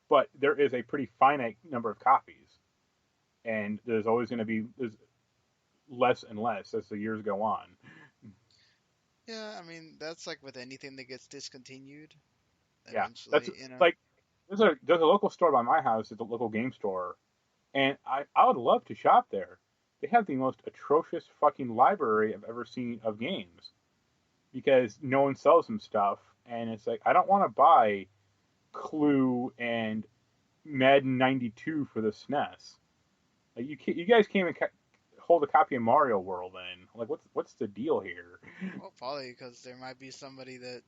but there is a pretty finite number of copies, and there's always going to be less and less as the years go on. Yeah, I mean, that's like with anything that gets discontinued Yeah, that's eventually, you know. like there's a local store by my house. It's a local game store, and I would love to shop there. They have the most atrocious fucking library I've ever seen of games because no one sells them stuff, and it's like I don't want to buy Clue and Madden '92 for the SNES. Like you guys can't even hold a copy of Mario World. Then like what's the deal here? Well, probably because there might be somebody that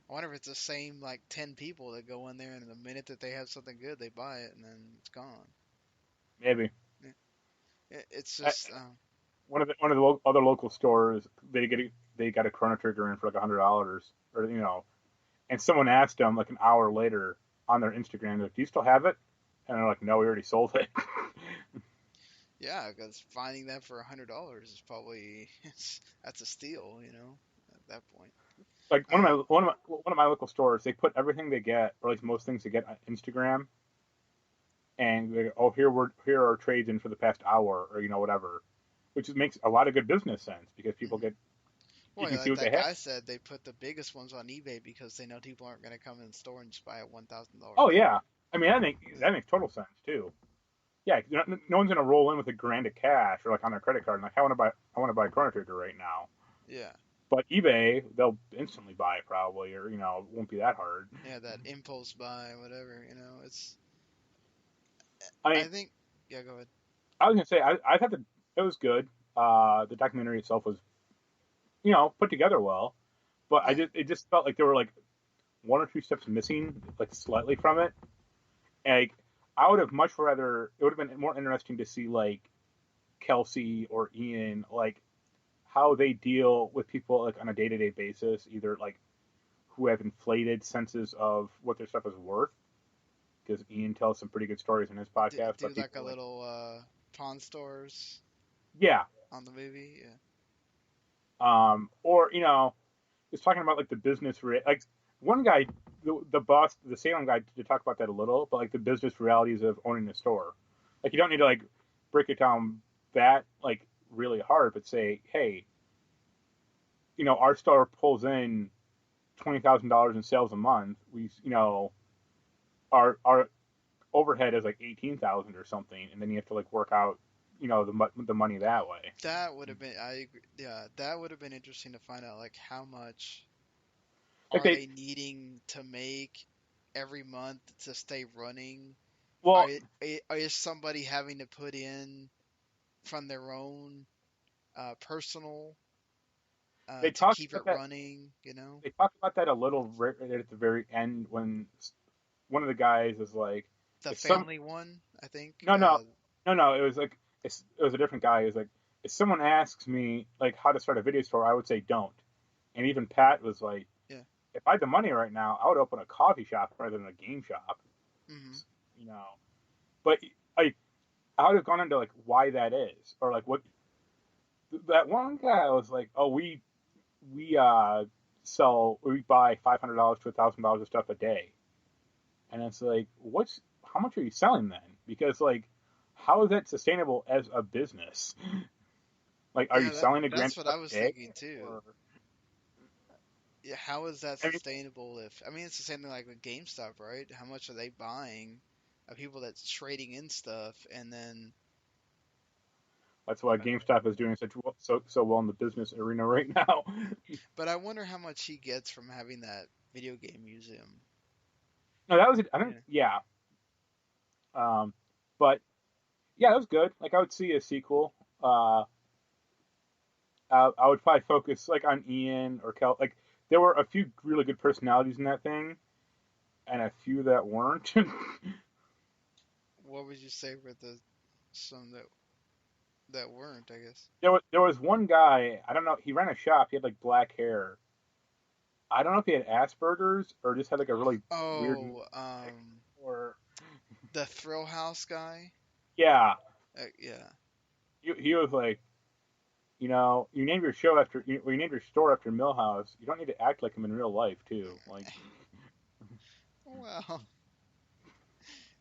I wonder if it's the same like 10 people that go in there and the minute that they have something good, they buy it and then it's gone. Maybe Yeah. It's I, just one of the other local stores they got a Chrono Trigger in for like $100 or and someone asked them like an hour later on their Instagram, like, "Do you still have it?" And they're like, "No, we already sold it." yeah, because finding that for $100 is probably that's a steal, you know, at that point. Like Um, one of my local stores, they put everything they get, or at least most things they get on Instagram, and they go, "Oh, here are trades in for the past hour, or whatever," which makes a lot of good business sense because people mhm. get you Well, can see like what they that have. guy said, they put the biggest ones on eBay because they know people aren't going to come in the store and just buy a $1,000 Oh game. yeah, I mean Yeah. that makes total sense too. Yeah, no one's gonna roll in with a grand of cash or like on their credit card and like I want to buy a Chrono Trigger right now. Yeah. But eBay, they'll instantly buy it probably, or it won't be that hard. Yeah, that impulse buy, whatever, you know, it's I I mean, think yeah, go ahead. I was gonna say I thought that it was good. The documentary itself was put together well, but Yeah. it just felt like there were like one or two steps missing, like slightly from it. And, like I would have much rather it would have been more interesting to see like Kelsey or Ian like how they deal with people like on a day to day basis, either like who have inflated senses of what their stuff is worth. Because Ian tells some pretty good stories in his podcast, Do but like a people like little pawn stores yeah, on the movie. Yeah. or just talking about like the business like one guy, the boss, the Salem guy, to talk about that a little, but like the business realities of owning a store. Like you don't need to like break it down that like really hard, but say, hey, our store pulls in $20,000 in sales a month. We our overhead is like 18,000 or something, and then you have to like work out the money that way. That would have been I agree. Yeah, that would have been interesting to find out like how much Like are they they needing to make every month to stay running? well Is somebody having to put in from their own personal they to talked keep it about that running? You know, they talked about that a little right at the very end when one of the guys is like, the if some family one, I think. no no no it was like it was a different guy. It was like if someone asks me like how to start a video store, I would say don't. And even Pat was like, Yeah. if I had the money right now, I would open a coffee shop rather than a game shop. Hmm. You know, but I would have gone into like why that is or like what that one guy was like. Oh, we we buy $500 to $1,000 of stuff a day, and it's like how much are you selling then? Because like how is that sustainable as a business? Like, are you Yeah, selling a grand that's what stuff I was a day? thinking too. Or Yeah, how is that I mean, sustainable if I mean it's the same thing like with GameStop, right? How much are they buying of people that's trading in stuff and then that's why GameStop is doing so well in the business arena right now. but I wonder how much he gets from having that video game museum. No, that was I don't Yeah. yeah, but yeah, that was good. Like I would see a sequel. Uh, I would probably focus like on Ian or Kel. Like there were a few really good personalities in that thing, and a few that weren't. what would you say were the some that weren't? I guess. There was one guy. I don't know. He ran a shop. He had like black hair. I don't know if he had Asperger's or just had like a really weird Oh, tic, or the Thrill House guy. yeah. Yeah. He was like, you name your show after you name your store after Millhouse. You don't need to act like him in real life too. Like, Well,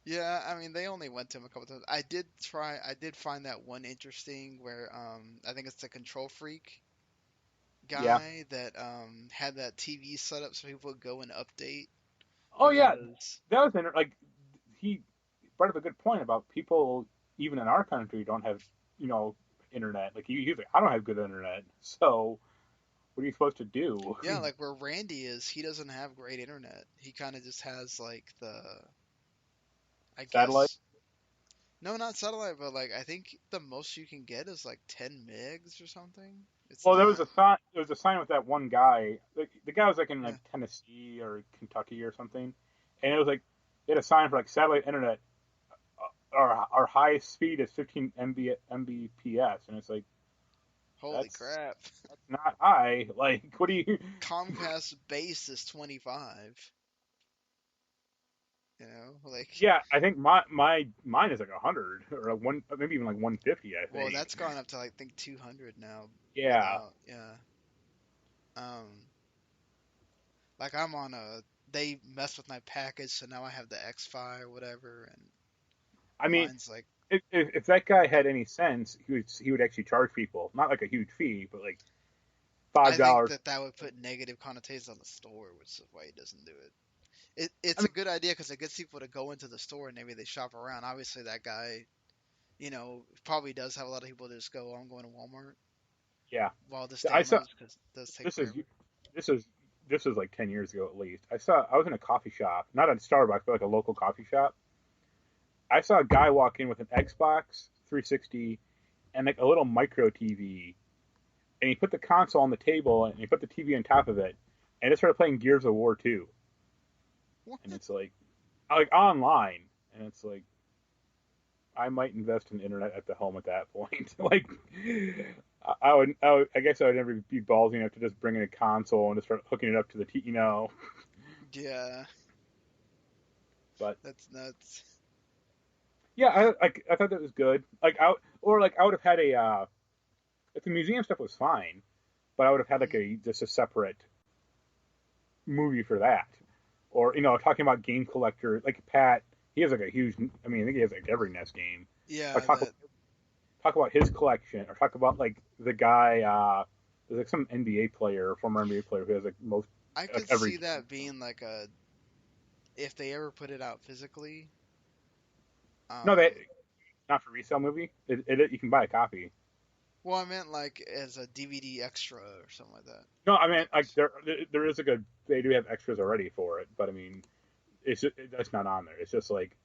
yeah. I mean, they only went to him a couple times. I did try. I did find that one interesting where I think it's the Control Freak yeah. guy that had that TV set up so people would go and update Oh yeah, because that was like he brought up a good point about people even in our country don't have you know internet. Like he's like, I don't have good internet, so what are you supposed to do? yeah, like where Randy is, he doesn't have great internet. He kind of just has like I Satellite? guess, no, not satellite, but like I think the most you can get is like 10 megs or something. It's Well, there not. was a sign. There was a sign with that one guy. Like the guy was like in Yeah. like Tennessee or Kentucky or something, and it was like they had a sign for like satellite internet. Our highest speed is 15 Mbps, and it's like Holy that's crap. not high. Like, what do you? Comcast base is 25, you know? Like, Yeah, I think mine is like 100 or a one, maybe even like 150. I well, think. that's gone up to I think 200 now Yeah, without, yeah. Um, like I'm on they messed with my package, so now I have the X-Fi or whatever, and I mean, mine's like, if that guy had any sense, he would actually charge people, not like a huge fee, but like five I think dollars. that that would put negative connotations on the store, which is why he doesn't do it. It's I a mean, good idea because it gets people to go into the store and maybe they shop around. Obviously, that guy, probably does have a lot of people that just go, "Oh, I'm going to Walmart yeah. while this I saw demos because it does take this is forever." this is this was like 10 years ago at least. I was in a coffee shop, not at Starbucks, but like a local coffee shop. I saw a guy walk in with an Xbox 360 and like a little micro TV, and he put the console on the table and he put the TV on top of it, and it started playing Gears of War 2. What? And it's like online, and it's like I might invest in internet at the home at that point. Like, I guess I would never be ballsy enough to just bring in a console and just start hooking it up to the TV. Yeah, But that's nuts. yeah, I thought that was good. I would have had a if the museum stuff was fine, but I would have had like Mhm. a just a separate movie for that, or talking about game collector like Pat. He has like a huge. I mean, I think he has like every NES game. Or Yeah, talk about his collection, or talk about like the guy. There's like some NBA player, former NBA player, who has like most I like could every see game. that being like a if they ever put it out physically. No, that Um, not for resale movie. You can buy a copy. well, I meant like as a DVD extra or something like that. No, I mean Like, like there is like a they do have extras already for it, but I mean that's not on there. It's just like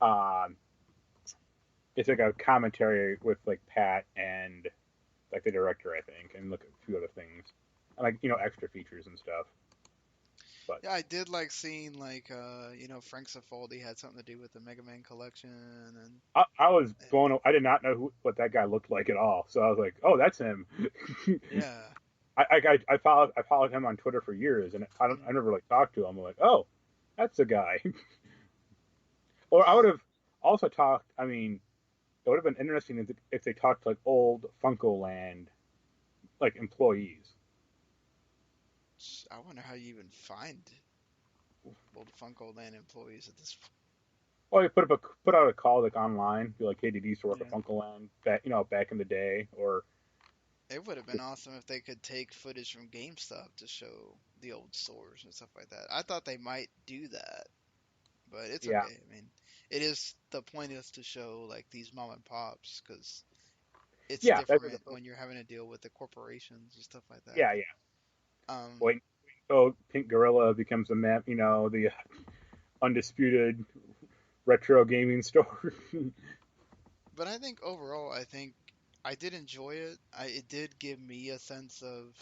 um it's like a commentary with like Pat and like the director, I think, and look at a few other things, and like extra features and stuff. But yeah, I did like seeing like Frank Cifaldi had something to do with the Mega Man collection and I was blown. I did not know what that guy looked like at all. So I was like, "Oh, that's him." yeah. I followed him on Twitter for years, and I Mhm. never like talked to him. I'm like, "Oh, that's the guy." Or I would have also talked. I mean, it would have been interesting if they talked to like old Funko Land like employees. I wonder how you even find old Funko Land employees at this point. Or you put out a call like online, be like, "Hey, did you used to work at Yeah. Funko Land back in the day?" Or It would have been awesome if they could take footage from GameStop to show the old stores and stuff like that. I thought they might do that, but it's yeah, okay. I mean, it is the point is to show like these mom and pops because it's yeah, that's different what when you're having to deal with the corporations and stuff like that. yeah, yeah. Um, Wait, so Pink Gorilla becomes the undisputed retro gaming store. but I think overall, I think I did enjoy it. It did give me a sense of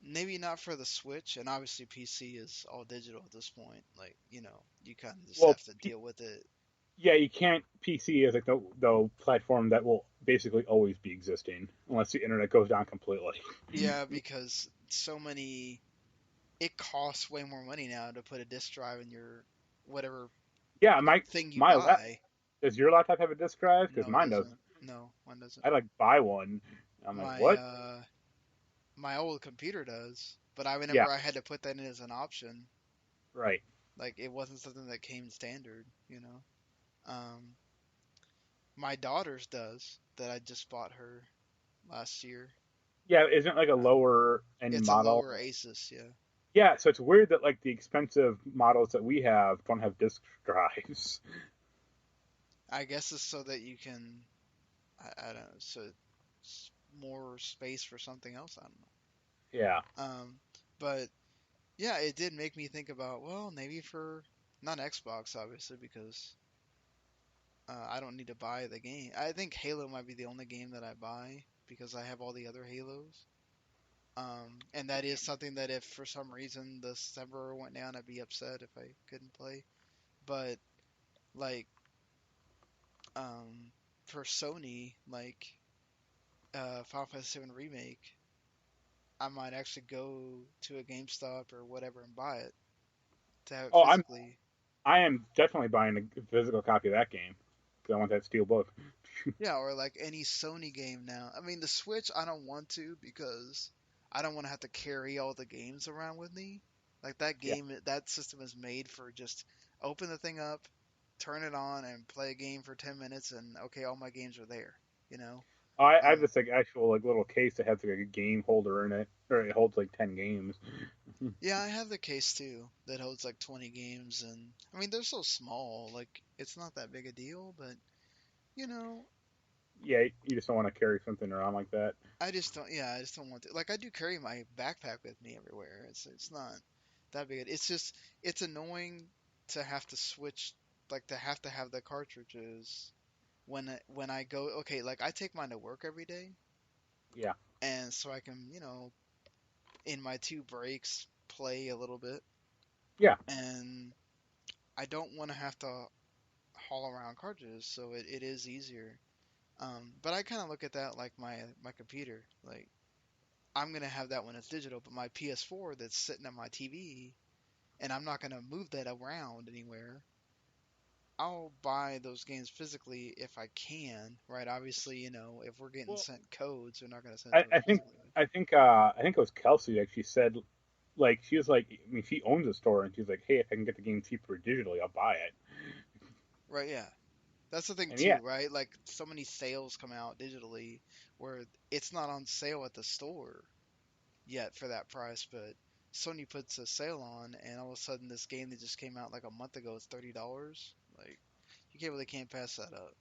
maybe not for the Switch, and obviously PC is all digital at this point. Like, you kind of just Well, have to deal with it. Yeah, you can't. PC is like the platform that will basically always be existing unless the internet goes down completely. Yeah, because so many it costs way more money now to put a disk drive in your whatever Yeah, my thing you my lap. buy. Does your laptop have a disk drive? Because No, it mine does. doesn't. No, one doesn't. I like buy one. I'm like, My what? my old computer does, but I Yeah, remember I had to put that in as an option. right. Like it wasn't something that came standard, you know. My daughter's does that I just bought her last year. Yeah, isn't like a Um, lower end it's a model. lower Asus, yeah. Yeah, so it's weird that like the expensive models that we have don't have disk drives. I guess it's so that you can, I don't know, so it's more space for something else. I don't Yeah. know. But yeah, it did make me think about, well, maybe for not Xbox, obviously, because I don't need to buy the game. I think Halo might be the only game that I buy because I have all the other Halos. And that is something that if for some reason the server went down, I'd be upset if I couldn't play. But like, for Sony, like Final Fantasy VII Remake, I might actually go to a GameStop or whatever and buy it to have it Oh, physically. I am definitely buying a physical copy of that game because I want that steel book. Yeah, or like any Sony game now. I mean, the Switch, I don't want to because I don't want to have to carry all the games around with me. Like that Yeah. game, that system is made for just open the thing up, turn it on, and play a game for 10 minutes, and okay, all my games are there, you know? I have Um, this like actual like little case that has like a game holder in it, or it holds like 10 games. yeah, I have the case too that holds like 20 games, and I mean, they're so small, like, it's not that big a deal, but, you know, Yeah, you just don't want to carry something around like that. I just don't. Yeah, I just don't want to. Like, I do carry my backpack with me everywhere. It's not that big. It's just it's annoying to have to switch, like to have the cartridges when I go. Okay, like I take mine to work every day, Yeah. and so I can in my two breaks play a little bit, Yeah. and I don't want to have to haul around cartridges, so it is easier. But I kind of look at that like my computer, like. I'm gonna have that when it's digital, but my PS4 that's sitting on my TV, and I'm not gonna move that around anywhere. I'll buy those games physically if I can, right? Obviously, if we're getting Well, sent codes, they're not gonna send it I, to us I think physically. I think it was Kelsey actually said like she was like I mean she owns a store and she's like hey if I can get the game cheaper digitally I'll buy it. Right? Yeah, that's the thing And yeah, too, right? Like so many sales come out digitally where it's not on sale at the store yet for that price, but Sony puts a sale on, and all of a sudden this game that just came out like a month ago is $30. Like you can't pass that up.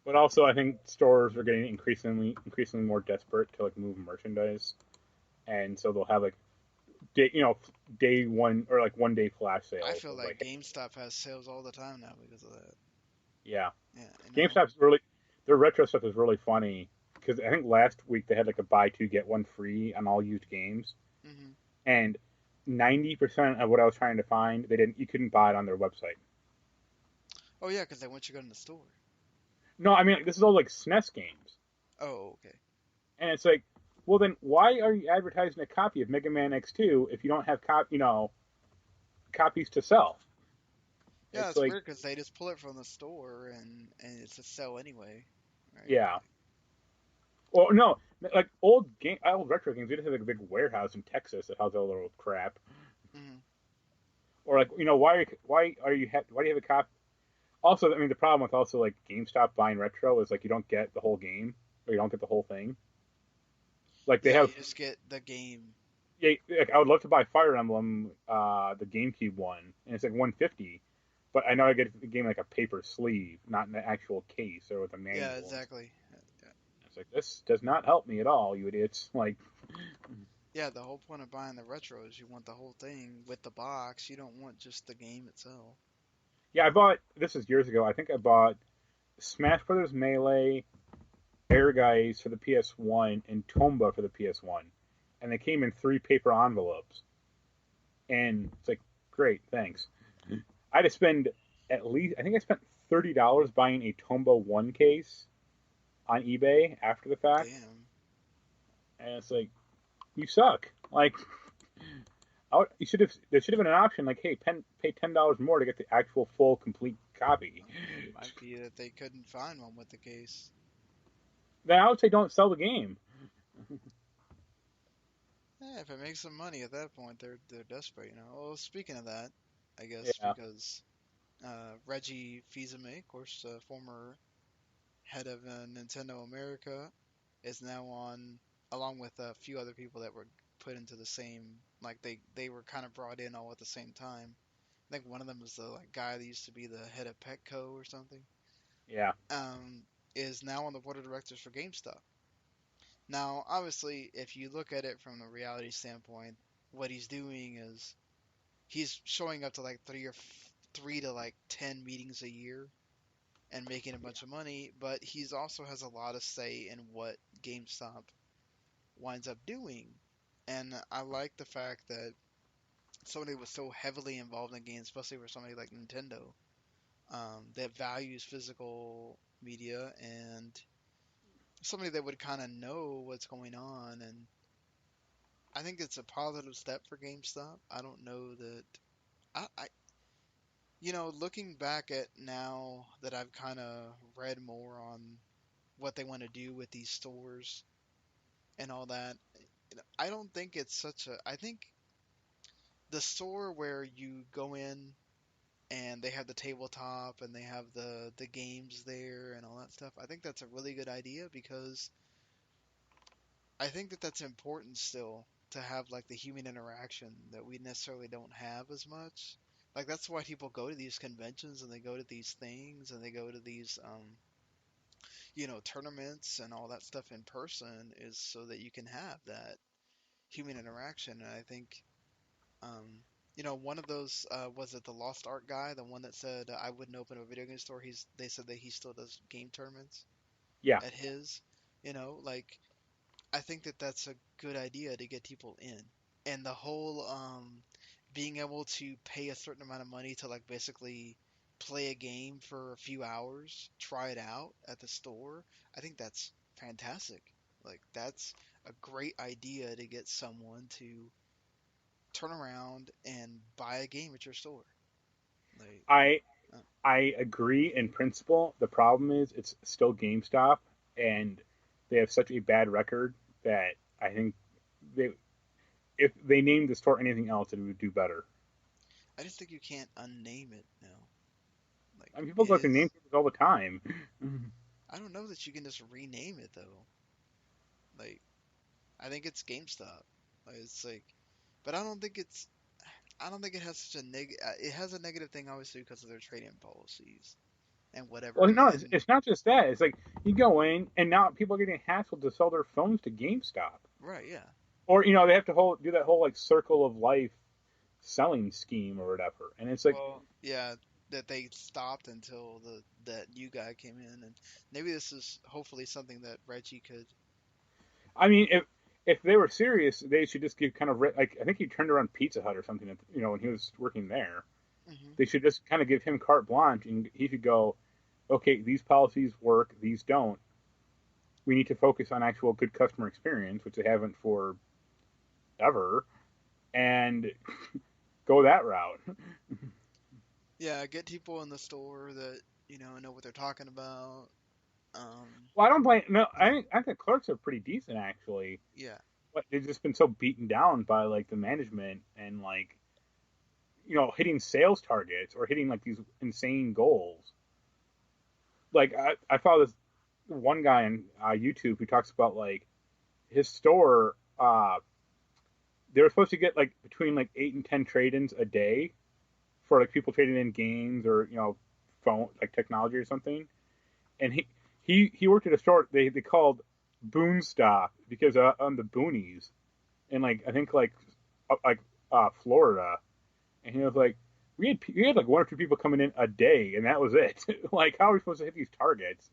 but also I think stores are getting increasingly more desperate to like move merchandise, and so they'll have like day day one or like 1 day flash I sales feel of like like GameStop has sales all the time now because of that. yeah. Yeah, GameStop's really their retro stuff is really funny because I think last week they had like a buy two get one free on all used games, hmm and 90% of what I was trying to find they didn't you couldn't buy it on their website. Oh yeah, because they want you to go in the store. No, I mean like, this is all like SNES games, Oh, okay. and it's like, well then why are you advertising a copy of Mega Man X2 if you don't have copies to sell? Yeah, It's it's like weird because they just pull it from the store and it's a sell anyway, right? yeah, well no, like old retro games they just have like a big warehouse in Texas that has all their old crap, hmm or like why do you have a copy? Also, I mean, the problem with also like GameStop buying retro is like you don't get the whole game or you don't get the whole thing. Like they Yeah, have, you just get the game. yeah, like I would love to buy Fire Emblem, the GameCube one, and it's like 150, but I know I get the game like a paper sleeve, not in the actual case or with a Yeah, manual. exactly. Yeah, It's like this does not help me at all, you idiots. Like, yeah. The whole point of buying the retro is you want the whole thing with the box. You don't want just the game itself. yeah, I bought this is years ago. I think I bought Smash Brothers Melee, Air Guys for the PS1, and Tomba for the PS1, and they came in 3 paper envelopes. And it's like, great, thanks. I had to spend at least, I think I spent $30 buying a Tombow 1 case on eBay after the fact, Damn. and it's like, you suck. Like, you should have. There should have been an option like, hey, pay $10 more to get the actual full complete copy. Might be that they couldn't find one with the case. Then I would say don't sell the game. Yeah, if it makes some money at that point, they're desperate, you know. Well, speaking of that, I guess Yeah, because Reggie Fils-Aimé, of course, former head of Nintendo America, is now on, along with a few other people that were put into the same, like they were kind of brought in all at the same time. I think one of them was the like guy that used to be the head of Petco or something. yeah, Um, is now on the board of directors for GameStop. Now, obviously, if you look at it from the reality standpoint, what he's doing is he's showing up to like 3 to 10 meetings a year and making a bunch of money, but he's also has a lot of say in what GameStop winds up doing. And I like the fact that somebody was so heavily involved in games, especially for somebody like Nintendo, that values physical media and somebody that would kind of know what's going on. And I think it's a positive step for GameStop. I don't know that looking back at now that I've kind of read more on what they want to do with these stores and all that, I don't think it's such a. I think the store where you go in and they have the tabletop and they have the games there and all that stuff. I think that's a really good idea because I think that that's important still to have like the human interaction that we necessarily don't have as much. Like that's why people go to these conventions and they go to these things and they go to these tournaments and all that stuff in person is so that you can have that human interaction. And I think one of those was it the Lost Art guy, the one that said I wouldn't open a video game store. They said that he still does game tournaments yeah. at his. Like I think that that's a good idea to get people in. And the whole being able to pay a certain amount of money to like basically play a game for a few hours, try it out at the store, I think that's fantastic. Like that's a great idea to get someone to turn around and buy a game at your store. Like, I uh, I agree in principle. The problem is it's still GameStop, and they have such a bad record that I think they if they named the store anything else, it would do better. I just think you can't unname it now. Like I mean, people it go to name is. things all the time. I don't know that you can just rename it though. Like I think it's GameStop. Like, it's like, but I don't think it's. I don't think it has such a It has a negative thing, obviously, because of their trading policies and whatever. Well, no, And it's not just that. It's like you go in, and now people are getting hassled to sell their phones to GameStop, right, yeah. or they have to do that whole like circle of life selling scheme or whatever. And it's like, Well, yeah, that they stopped until the that new guy came in, and maybe this is hopefully something that Reggie could. I mean, if they were serious, they should just give kind of like I think he turned around Pizza Hut or something. When he was working there, Hmm. they should just kind of give him carte blanche, and he could go, okay, these policies work, these don't. We need to focus on actual good customer experience, which they haven't for ever, and go that route. Yeah, get people in the store that know what they're talking about. Um, Well, I don't blame. No, yeah, I think clerks are pretty decent actually, yeah, but they've just been so beaten down by like the management and like hitting sales targets or hitting like these insane goals. Like I follow this one guy on YouTube who talks about like his store. They were supposed to get like between like 8 and 10 trade-ins a day for like people trading in games or phone like technology or something. And he worked at a store they called Boonstock because on the boonies in like I think like Florida, and he was like, we had like 1 or 2 people coming in a day, and that was it. Like, how are we supposed to hit these targets?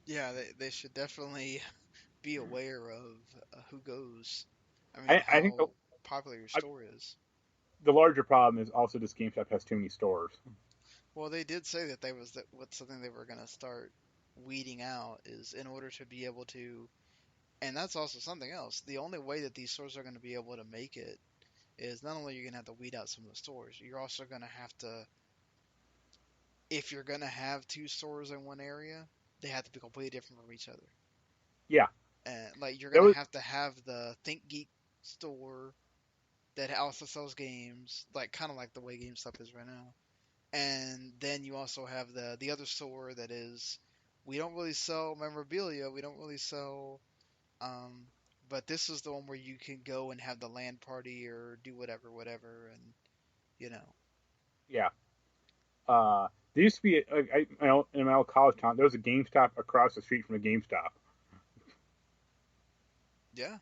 yeah. They should definitely be aware of who goes. I mean, I think how popular your store is. the larger problem is also this GameStop has too many stores. Well, they did say that they was that what something they were gonna start weeding out is in order to be able to, and that's also something else. The only way that these stores are going to be able to make it is not only you're going to have to weed out some of the stores, you're also going to have to, if you're going to have two stores in one area, they have to be completely different from each other. Yeah, And like you're there going was to have the Think Geek store that also sells games, like kind of like the way GameStop is right now. And then you also have the other store that is, we don't really sell memorabilia, we don't really sell, um, but this is the one where you can go and have the land party or do whatever, whatever, and you know, yeah. There used to be in my old college town. There was a GameStop across the street from a GameStop. yeah,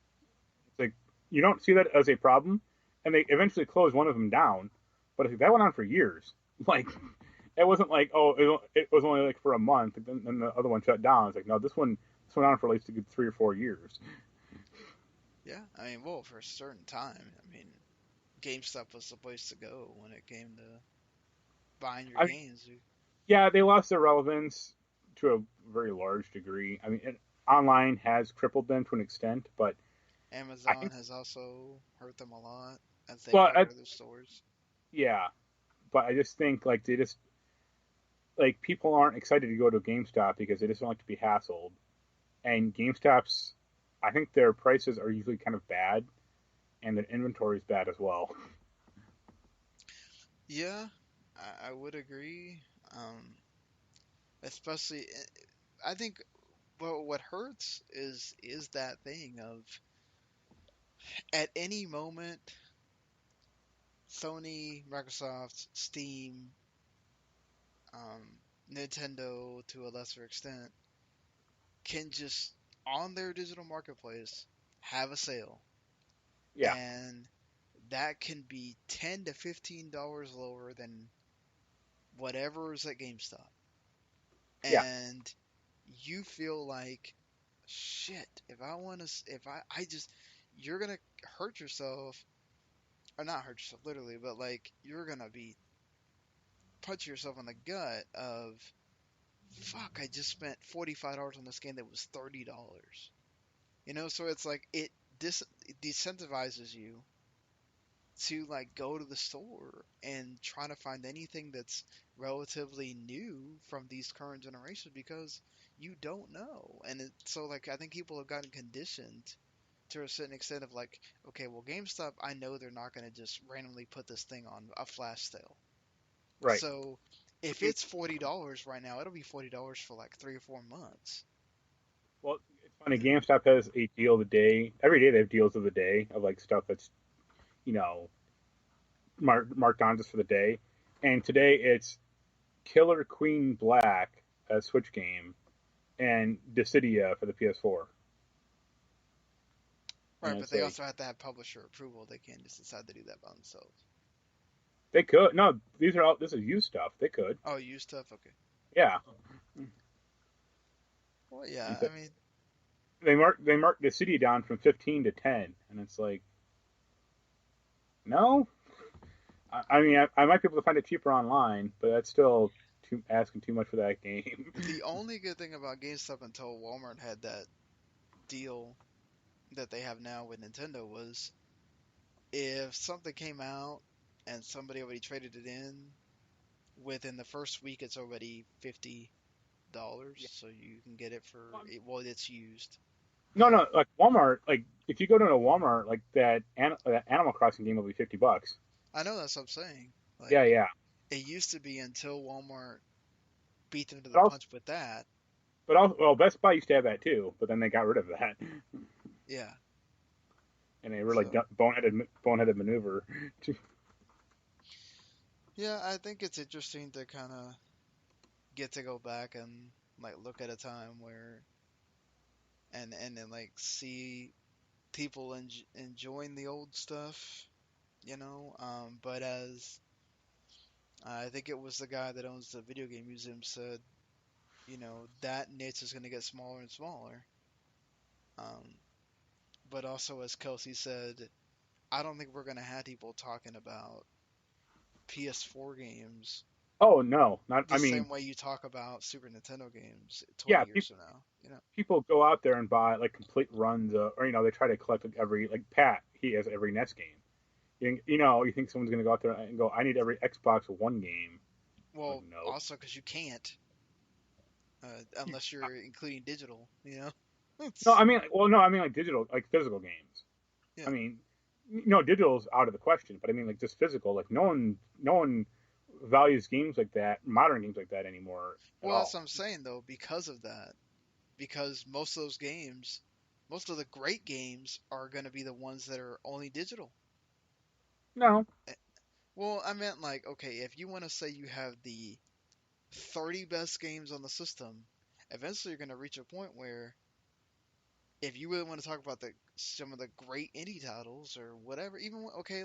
It's like you don't see that as a problem, and they eventually closed one of them down. But that went on for years. Like it wasn't like it was only like for a month, and then the other one shut down. It's like no, this went on for at least a good 3 or 4 years. yeah. I mean, well, for a certain time, I mean, GameStop was the place to go when it came to buying your I mean, games. yeah, they lost their relevance to a very large degree. I mean, online has crippled them to an extent, but I Amazon think, has also hurt them a lot as they well, acquired other stores. yeah, but I just think like they just like people aren't excited to go to GameStop because they just don't like to be hassled. And GameStop's, I think their prices are usually kind of bad, and their inventory is bad as well. Yeah, I would agree. Um, especially, I think, well, what hurts is that thing of at any moment, Sony, Microsoft, Steam, Nintendo to a lesser extent can just on their digital marketplace have a sale, Yeah, and that can be $10 to $15 lower than whatever is at GameStop, yeah, and you feel like shit. If I want to, if I just, you're gonna hurt yourself, or not hurt yourself literally, but like you're gonna be punch yourself in the gut of fuck, I just spent $45 on this game that was $30. So it's like it decentivizes you to like go to the store and try to find anything that's relatively new from these current generations because you don't know. And so like I think people have gotten conditioned to a certain extent of like, okay, well GameStop, I know they're not going to just randomly put this thing on a flash sale. right. So if it's $40 right now, it'll be $40 for like 3 or 4 months. Well, it's funny. GameStop has a deal of the day. Every day they have deals of the day of like stuff that's you know marked on just for the day. And today it's Killer Queen Black, a Switch game, and Dissidia for the PS4. And Right, but it's they like also have to have publisher approval. They can't just decide to do that by themselves. they could no, these are all this is used stuff. They could, Oh, you stuff? Okay. yeah. Well, yeah, But I mean, they mark Dissidia down from 15 to 10, and it's like no. I mean, I might be able to find it cheaper online, but that's still asking too much for that game. the only good thing about GameStop until Walmart had that deal that they have now with Nintendo was if something came out and somebody already traded it in, within the first week it's already $50, Yeah. so you can get it for well, it's used. No, But no, like Walmart. Like if you go to a Walmart, like that Animal Crossing game will be $50. I know that's what I'm saying. Yeah, Like yeah. it used to be until Walmart beat them to the But also, punch with that. well, Best Buy used to have that too, but then they got rid of that, Yeah. and they were like So boneheaded maneuver. yeah, I think it's interesting to kind of get to go back and like look at a time where and then like see people enjoying the old stuff. But as I think it was the guy that owns the video game museum said, that niche is going to get smaller and smaller. Um, but also, as Kelsey said, I don't think we're going to have people talking about PS4 games Oh no, not. The I mean, same way you talk about Super Nintendo games 20 yeah, years from now, you know? people go out there and buy like complete runs, or they try to collect like every like Pat. He has every NES game. You think someone's gonna go out there and go, I need every Xbox One game. Like Well, no, also because you can't, unless you're including digital, you know? no. It's, I mean, well, no, I mean like digital, like physical games. yeah. I mean, no, digital's out of the question, but I mean like just physical. Like no one values games like that, modern games like that anymore at Well, that's all. what I'm saying, though, because of that. Because most of those games, most of the great games are going to be the ones that are only digital. No, Eh, Well, I meant like, okay, if you want to say you have the 30 best games on the system, eventually you're going to reach a point where if you really want to talk about some of the great indie titles or whatever, okay,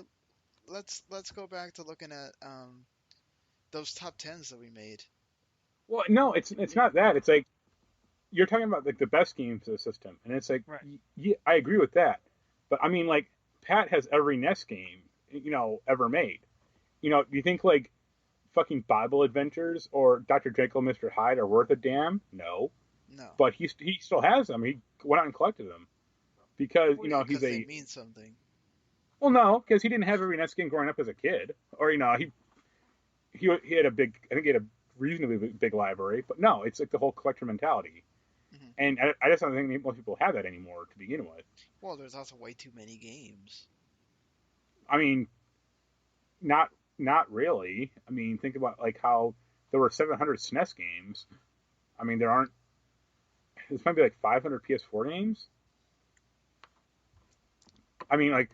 let's go back to looking at those top tens that we made. well, no, it's not that. It's like you're talking about like the best games of the system, and it's like, Right. yeah, I agree with that, but I mean, like Pat has every NES game ever made. Do you think like fucking Bible Adventures or Dr. Jekyll, Mr. Hyde are worth a damn? No, No. but he still has them. He went out and collected them because Well, yeah, he's because they a mean something. well, no, because he didn't have every NES game growing up as a kid, or he had a big, I think he had a reasonably big library, but no, it's like the whole collector mentality. Hmm. And I just don't think most people have that anymore to begin with. Well, there's also way too many games. I mean, not not really. I mean, think about like how there were 700 SNES games. I mean, there aren't. There's maybe like 500 PS4 games. I mean, like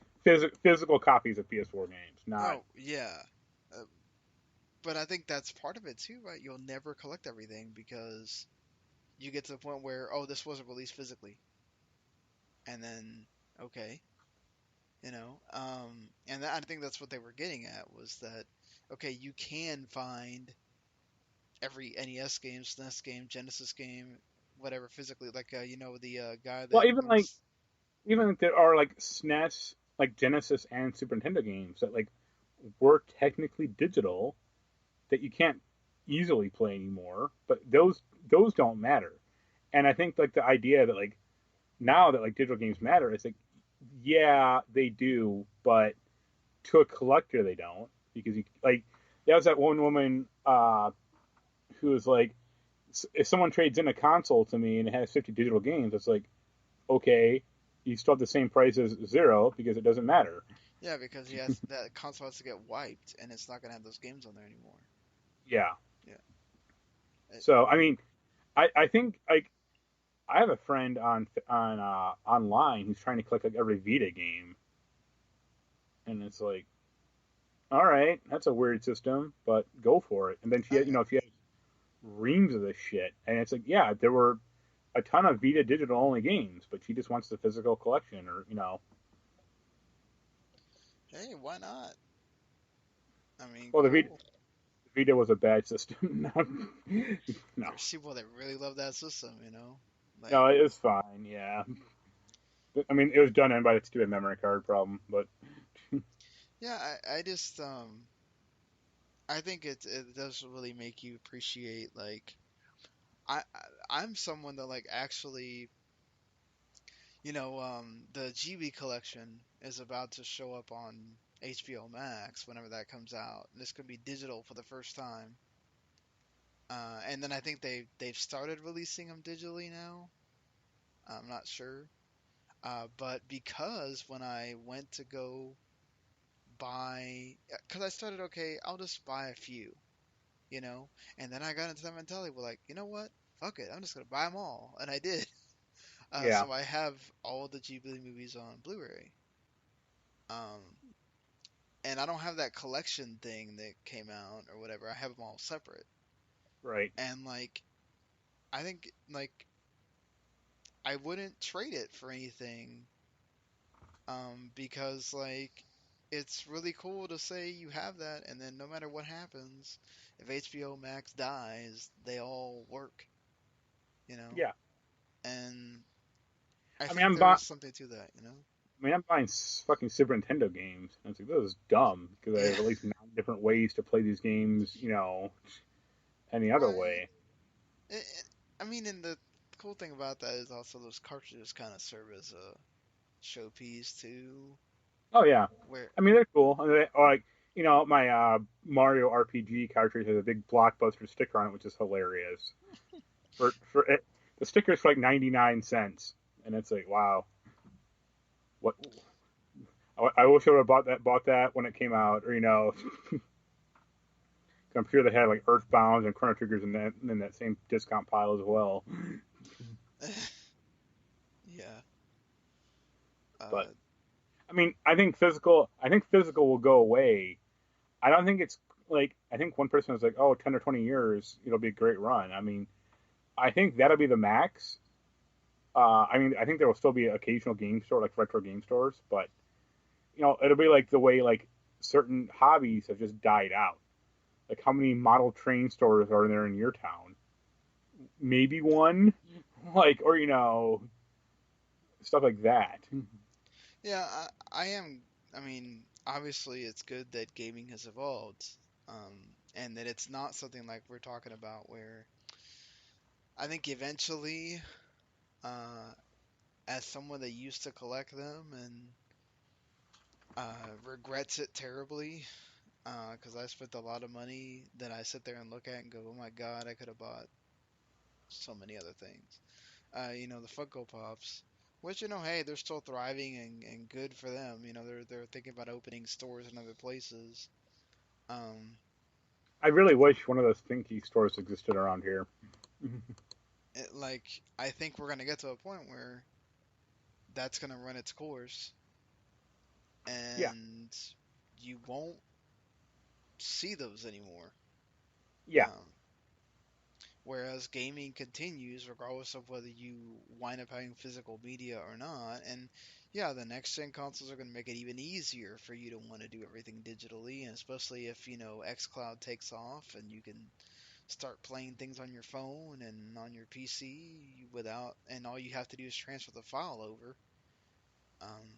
physical copies of PS4 games, not. Oh, yeah. Uh, but I think that's part of it too, right? You'll never collect everything because you get to the point where, oh, this wasn't released physically. And then, okay, and I think that's what they were getting at was that, okay, you can find every NES game, SNES game, Genesis game, whatever physically, like, the guy Well, that like owns, even if there are like SNES, like Genesis and Super Nintendo games that like were technically digital that you can't easily play anymore, but those don't matter. And I think like the idea that like now that like digital games matter, it's like yeah they do, but to a collector they don't because you like there was that one woman who was like if someone trades in a console to me and it has 50 digital games, it's like okay, you still have the same price as zero because it doesn't matter. yeah, because that console has to get wiped, and it's not gonna have those games on there anymore. Yeah. Yeah. So I mean, I think like I have a friend on online who's trying to collect like every Vita game, and it's like, all right, that's a weird system, but go for it. And then Oh yeah. she has reams of this shit, and it's like, yeah, there were a ton of Vita digital only games, but she just wants the physical collection, or Hey, why not? I mean, well, cool. the Vita was a bad system. No, There's people that really love that system, no, Like, it was fine. Yeah, I mean, it was done in by the stupid memory card problem, but yeah, I just I think it does really make you appreciate like I'm someone that like actually the GB collection is about to show up on HBO Max whenever that comes out. This could be digital for the first time. And then I think they've started releasing them digitally now. I'm not sure. But because when I went to go buy, because I started, okay, I'll just buy a few, you know, and then I got into that mentality, well, like, you know what? Fuck it, I'm just gonna buy them all, and I did. yeah, So I have all the Ghibli movies on Blu-ray. Um, and I don't have that collection thing that came out or whatever. I have them all separate. right, And like, I think like I wouldn't trade it for anything, because like it's really cool to say you have that, and then no matter what happens, if HBO Max dies, they all work, you know. yeah. And I I mean, think there is something to that. I'm buying fucking Super Nintendo games. And it's like this is dumb because I Yeah. have at least 9 different ways to play these games, any other Right. way. I mean, and the cool thing about that is also those cartridges kind of serve as a showpiece too, Oh yeah, where I mean they're cool. Like my Mario RPG cartridge has a big blockbuster sticker on it, which is hilarious. For it, the sticker's for like 99 cents, and it's like wow, what? I wish I would have bought that when it came out, or I'm sure they had like Earthbound and Chrono Triggers in that same discount pile as well. yeah. But Uh, I mean, I think physical will go away. I don't think it's like I think one person was like, oh, 10 or 20 years, it'll be a great run. I mean, I think that'll be the max. I mean, I think there will still be occasional game store like retro game stores, but it'll be like the way like certain hobbies have just died out. Like how many model train stores are there in your town? Maybe one, like or stuff like that. yeah, I am. I mean, obviously, it's good that gaming has evolved, and that it's not something like we're talking about where I think eventually, uh, as someone that used to collect them and regrets it terribly, because I spent a lot of money that I sit there and look at and go, oh my God, I could have bought so many other things. The Funko Pops, which hey, they're still thriving and good for them. They're thinking about opening stores in other places. Um, I really wish one of those Thinky stores existed around here. like I think we're gonna get to a point where that's gonna run its course, Yeah, and you won't see those anymore. yeah. Um, Whereas gaming continues regardless of whether you wind up having physical media or not. And yeah, the next gen consoles are going to make it even easier for you to want to do everything digitally, and especially if, xCloud takes off and you can start playing things on your phone and on your PC without, and all you have to do is transfer the file over. Um,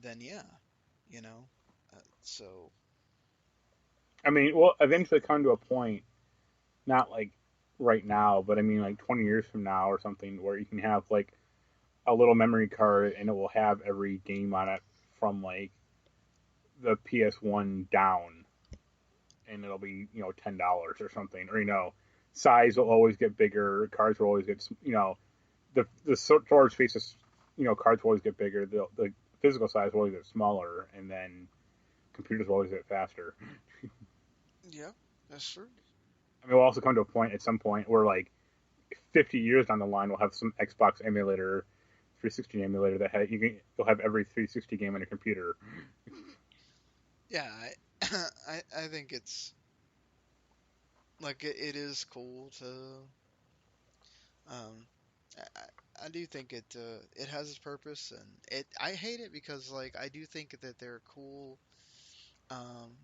then yeah, you know. So I mean, we'll eventually come to a point, not like right now, but I mean like 20 years from now or something, where you can have like a little memory card and it will have every game on it from like the PS1 down, and it'll be $10 or something, or size will always get bigger, cards will always get the storage spaces, cards will always get bigger, the physical size will always get smaller, and then computers will always get faster. yeah, that's true. I mean, we'll also come to a point at some point where like 50 years down the line, we'll have some Xbox emulator, 360 emulator you'll have every 360 game on your computer. Yeah, I think it's like it is cool to um I do think it has its purpose, and I hate it because like I do think that they're cool um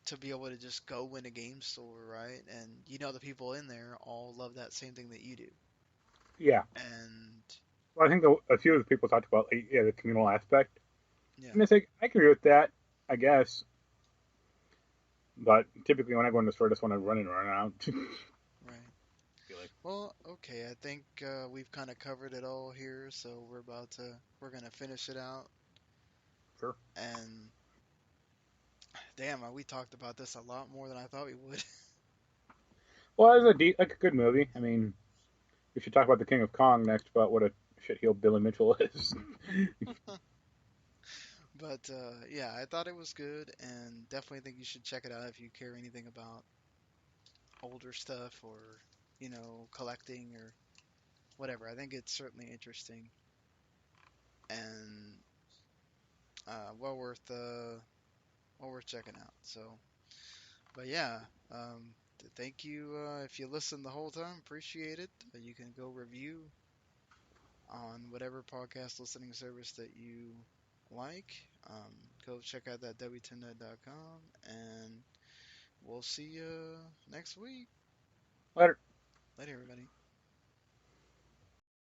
to be able to just go in a game store, right? And the people in there all love that same thing that you do. Yeah, And well, I think a few of the people talked about like, yeah, the communal aspect, yeah, and it's like I can agree with that, I guess. But typically, when I go in the store, I just want to run and run out. right. Feel like Well, okay, I think we've kind of covered it all here, so we're gonna finish it out. sure. And damn, we talked about this a lot more than I thought we would. Well, it's like a good movie. I mean, we should talk about the King of Kong next, about what a shitheel Billy Mitchell is. But yeah, I thought it was good, and definitely think you should check it out if you care anything about older stuff or collecting or whatever. I think it's certainly interesting and uh, well worth uh, well worth checking out. So, but yeah, thank you if you listened the whole time. Appreciate it. You can go review on whatever podcast listening service that you like. Go check out that w10net.com, and we'll see you next week. Later. Later, everybody.